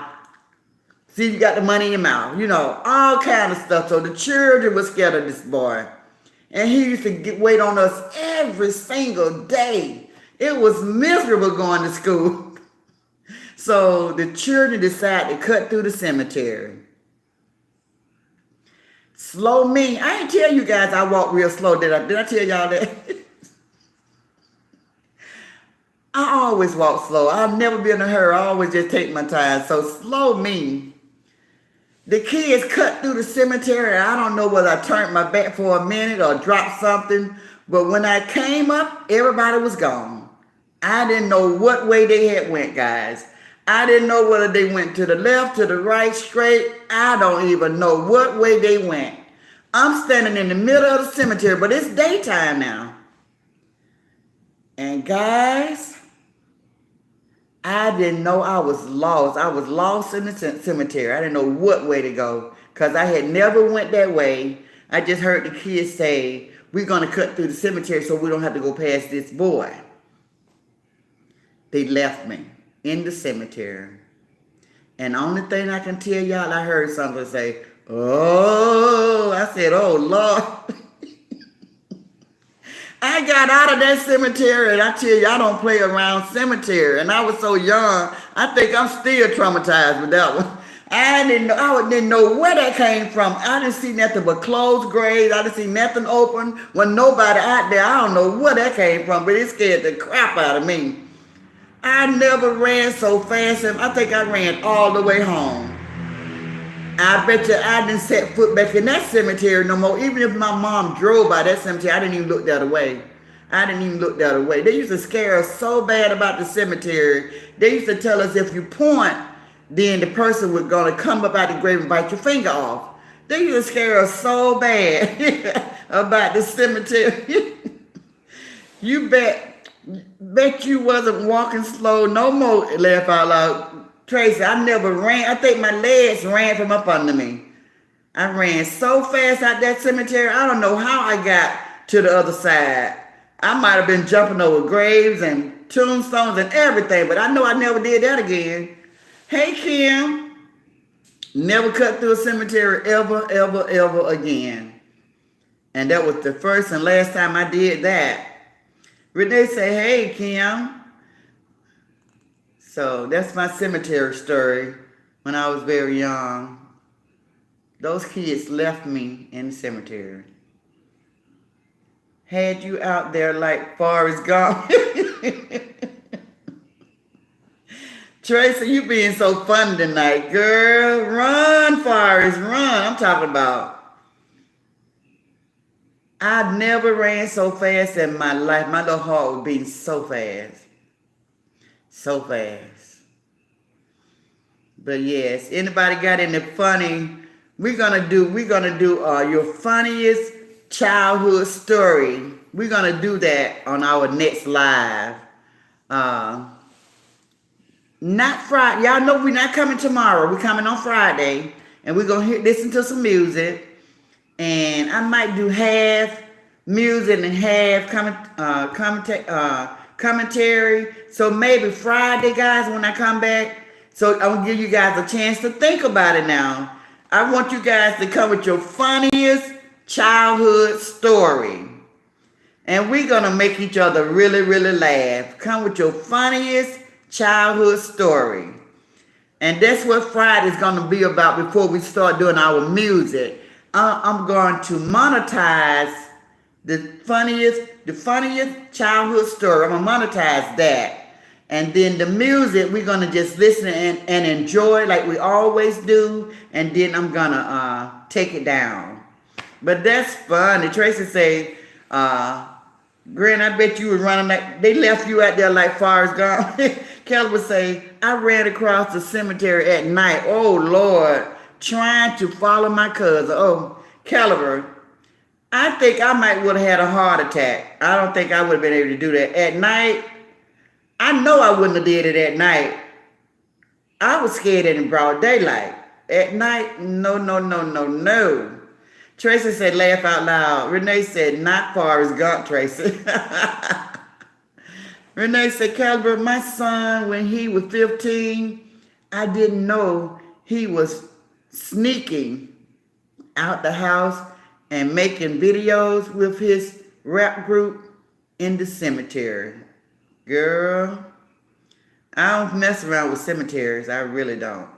See if you got the money in your mouth. All kind of stuff. So the children were scared of this boy. And he used to wait on us every single day. It was miserable going to school. So the children decided to cut through the cemetery. Slow me. I didn't tell you guys I walk real slow. Did I tell y'all that? I always walk slow. I've never been in a hurry. I always just take my time. So slow me. The kids cut through the cemetery. I don't know whether I turned my back for a minute or dropped something. But when I came up, everybody was gone. I didn't know what way they had went, guys. I didn't know whether they went to the left, to the right, straight. I don't even know what way they went. I'm standing in the middle of the cemetery, but it's daytime now. And guys, I didn't know I was lost. I was lost in the cemetery. I didn't know what way to go because I had never went that way. I just heard the kids say, we're going to cut through the cemetery so we don't have to go past this boy. They left me in the cemetery. And the only thing I can tell y'all, I heard something say, oh, I said, oh, Lord. I got out of that cemetery, and I tell you, I don't play around cemetery. And I was so young, I think I'm still traumatized with that one. I didn't know where that came from. I didn't see nothing but closed graves. I didn't see nothing open. When nobody out there, I don't know where that came from, but it scared the crap out of me. I never ran so fast, and I think I ran all the way home. I bet you I didn't set foot back in that cemetery no more. Even if my mom drove by that cemetery, I didn't even look the other way. I didn't even look the other way. They used to scare us so bad about the cemetery. They used to tell us if you point, then the person was going to come up out the grave and bite your finger off. They used to scare us so bad about the cemetery. You bet you wasn't walking slow no more, laugh out loud. Tracy, I never ran. I think my legs ran from up under me. I ran so fast out that cemetery. I don't know how I got to the other side. I might have been jumping over graves and tombstones and everything, but I know I never did that again. Hey, Kim. Never cut through a cemetery ever, ever, ever again. And that was the first and last time I did that. Renee say, hey, Kim. So that's my cemetery story when I was very young. Those kids left me in the cemetery. Had you out there like Forrest Gump. Tracy, you being so funny tonight, girl. Run, Forrest, run. I'm talking about. I never ran so fast in my life. My little heart was beating so fast. So fast. But yes, anybody got any funny? We're gonna do your funniest childhood story. We're gonna do that on our next live. Not Friday. Y'all know we're not coming tomorrow. We're coming on Friday, and we're gonna listen to some music. And I might do half music and half commentary. So maybe Friday, guys, when I come back. So I'm gonna give you guys a chance to think about it now. I want you guys to come with your funniest childhood story. And we're gonna make each other really, really laugh. Come with your funniest childhood story. And that's what Friday's gonna be about before we start doing our music. I'm going to monetize the funniest childhood story. I'm gonna monetize that. And then the music, we're gonna just listen and enjoy like we always do. And then I'm gonna take it down. But that's funny. Tracy say, Gren, I bet you were running like, they left you out there like Forrest Gump. Kelly would say, I ran across the cemetery at night. Oh, Lord. Trying to follow my cousin. Oh, Caliber, I think I might would have had a heart attack. I don't think I would have been able to do that. At night, I know I wouldn't have did it at night. I was scared in broad daylight. At night, no. Tracy said, laugh out loud. Renee said, not Forrest Gump, Tracy. Renee said, Caliber, my son, when he was 15, I didn't know he was sneaking out the house and making videos with his rap group in the cemetery. Girl, I don't mess around with cemeteries. I really don't.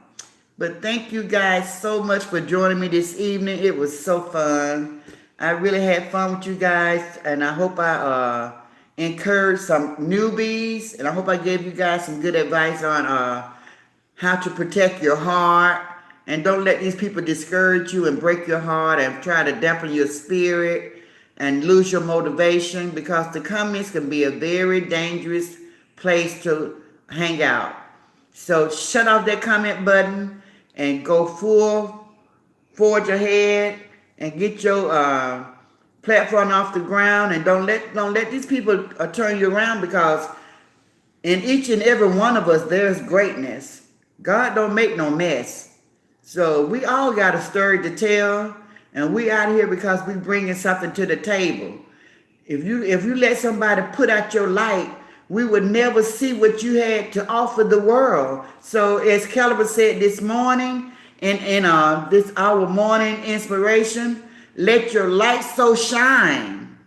But thank you guys so much for joining me this evening. It was so fun. I really had fun with you guys, and I hope I encouraged some newbies, and I hope I gave you guys some good advice on how to protect your heart. And don't let these people discourage you and break your heart and try to dampen your spirit and lose your motivation, because the comments can be a very dangerous place to hang out. So shut off that comment button and go forge ahead and get your platform off the ground, and don't let these people turn you around, because in each and every one of us there's greatness. God don't make no mess. So we all got a story to tell. And we out here because we bringing something to the table. If you let somebody put out your light, we would never see what you had to offer the world. So as Caliber said this morning, in this our morning inspiration, let your light so shine.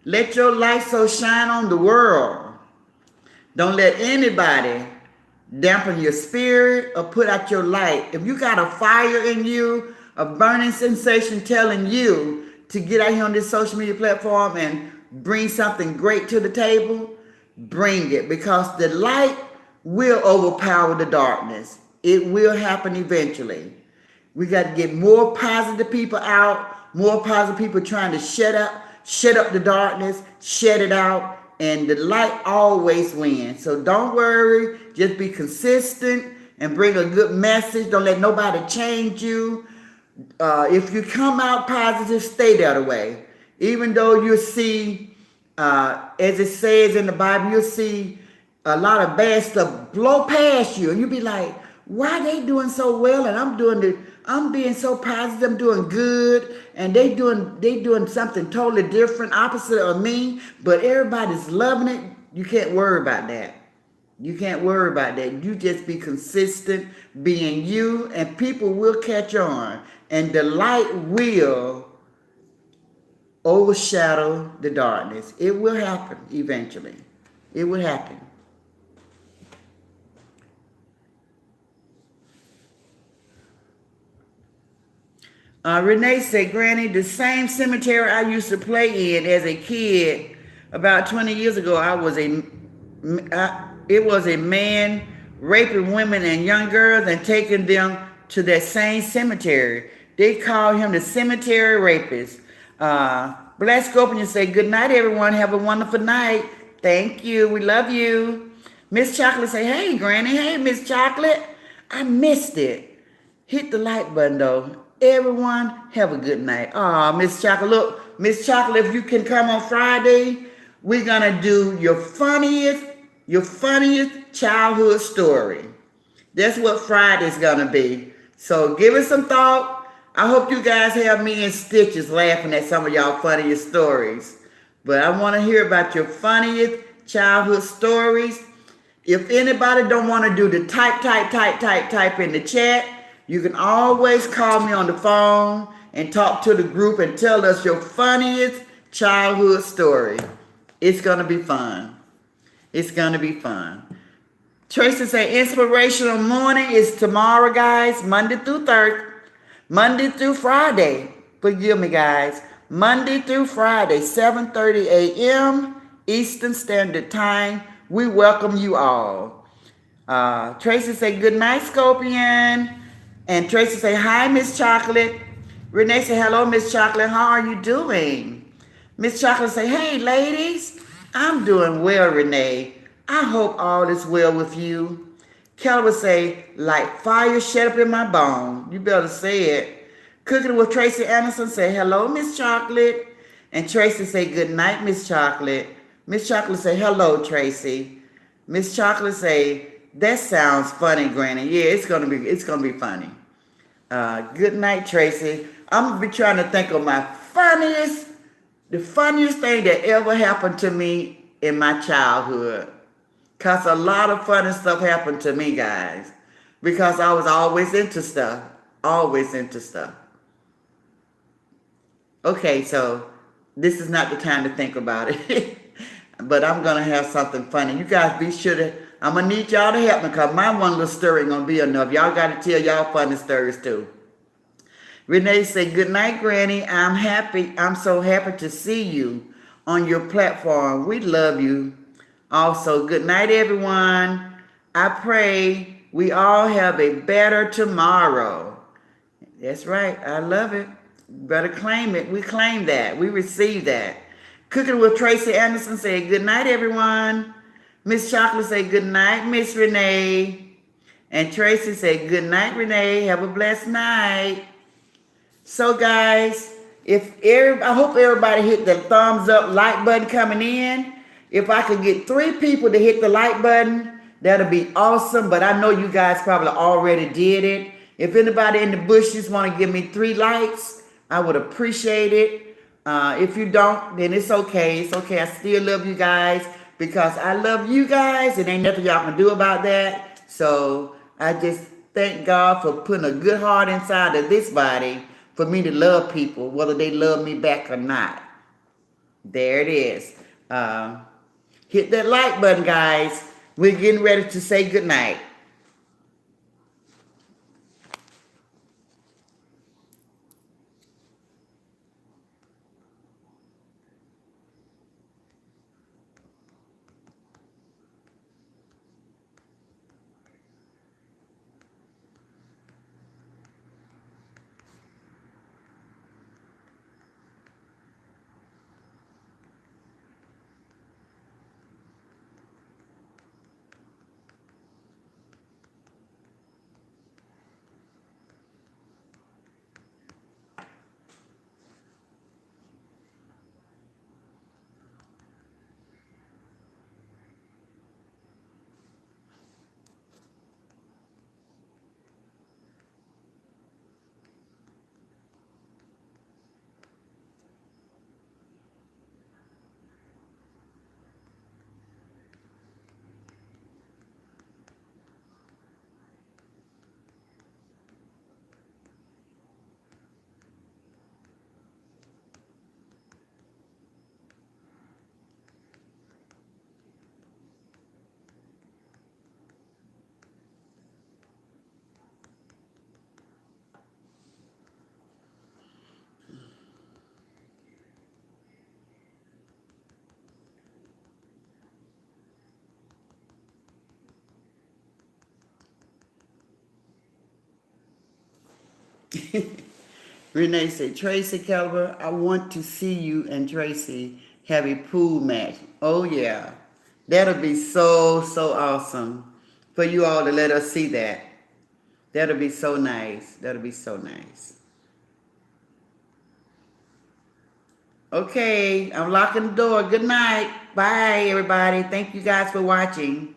Let your light so shine on the world. Don't let anybody dampen your spirit or put out your light. If you got a fire in you, a burning sensation telling you to get out here on this social media platform and bring something great to the table, bring it, because the light will overpower the darkness. It will happen eventually. We got to get more positive people out, more positive people trying to shut up the darkness, shut it out, and the light always wins. So don't worry, just be consistent and bring a good message. Don't let nobody change you. If you come out positive, stay that way. Even though you see, as it says in the Bible, you'll see a lot of bad stuff blow past you, and you'll be like, why they doing so well and I'm being so positive, I'm doing good, and they doing something totally different, opposite of me, but everybody's loving it. You can't worry about that. You can't worry about that. You just be consistent being you, and people will catch on, and the light will overshadow the darkness. It will happen eventually. It will happen. Renee said, Granny, the same cemetery I used to play in as a kid about 20 years ago, it was a man raping women and young girls and taking them to that same cemetery. They call him the cemetery rapist. Black Scorpion say, good night, everyone. Have a wonderful night. Thank you. We love you. Miss Chocolate say, hey, Granny. Hey, Miss Chocolate. I missed it. Hit the like button, though. Everyone, have a good night. Miss Chocolate, look, Miss Chocolate, if you can come on Friday, we're gonna do your funniest childhood story. That's what Friday's gonna be. So give it some thought. I hope you guys have me in stitches laughing at some of y'all funniest stories. But I want to hear about your funniest childhood stories. If anybody don't want to do the type in the chat, you can always call me on the phone and talk to the group and tell us your funniest childhood story. It's going to be fun. It's going to be fun. Tracy say inspirational morning is tomorrow, guys. Monday through Friday. Forgive me, guys. Monday through Friday, 7:30 a.m. Eastern Standard Time. We welcome you all. Tracy say good night, Scorpion. And Tracy say, hi, Miss Chocolate. Renee say, hello, Miss Chocolate. How are you doing? Miss Chocolate say, hey, ladies. I'm doing well, Renee. I hope all is well with you. Kelly would say, like fire shut up in my bone. You better say it. Cooking with Tracy Anderson say, hello, Miss Chocolate. And Tracy say, good night, Miss Chocolate. Miss Chocolate say, hello, Tracy. Miss Chocolate say, that sounds funny, Granny. Yeah, it's gonna be funny. Good night, Tracy. I'm gonna be trying to think of the funniest thing that ever happened to me in my childhood. Cause a lot of funny stuff happened to me, guys. Because I was always into stuff. Okay, so this is not the time to think about it. But I'm gonna have something funny. You guys be sure to. I'm going to need y'all to help me because my one little story ain't going to be enough. Y'all got to tell y'all funny stories too. Renee said, good night, Granny. I'm so happy to see you on your platform. We love you. Also, good night, everyone. I pray we all have a better tomorrow. That's right. I love it. Better claim it. We claim that. We receive that. Cooking with Tracy Anderson said, good night, everyone. Miss Chocolate say good night, Miss Renee. And Tracy say good night, Renee. Have a blessed night. So guys, I hope everybody hit the thumbs up like button coming in. If I could get 3 people to hit the like button, that'll be awesome. But I know you guys probably already did it. If anybody in the bushes want to give me 3 likes, I would appreciate it. If you don't, then it's okay. It's okay. I still love you guys because I love you guys, and ain't nothing y'all can do about that. So I just thank God for putting a good heart inside of this body for me to love people, whether they love me back or not. There it is. Hit that like button, guys. We're getting ready to say goodnight. Renee said, Tracy Caliber, I want to see you and Tracy have a pool match. Oh, yeah. That'll be so, so awesome for you all to let us see that. That'll be so nice. That'll be so nice. Okay, I'm locking the door. Good night. Bye, everybody. Thank you guys for watching.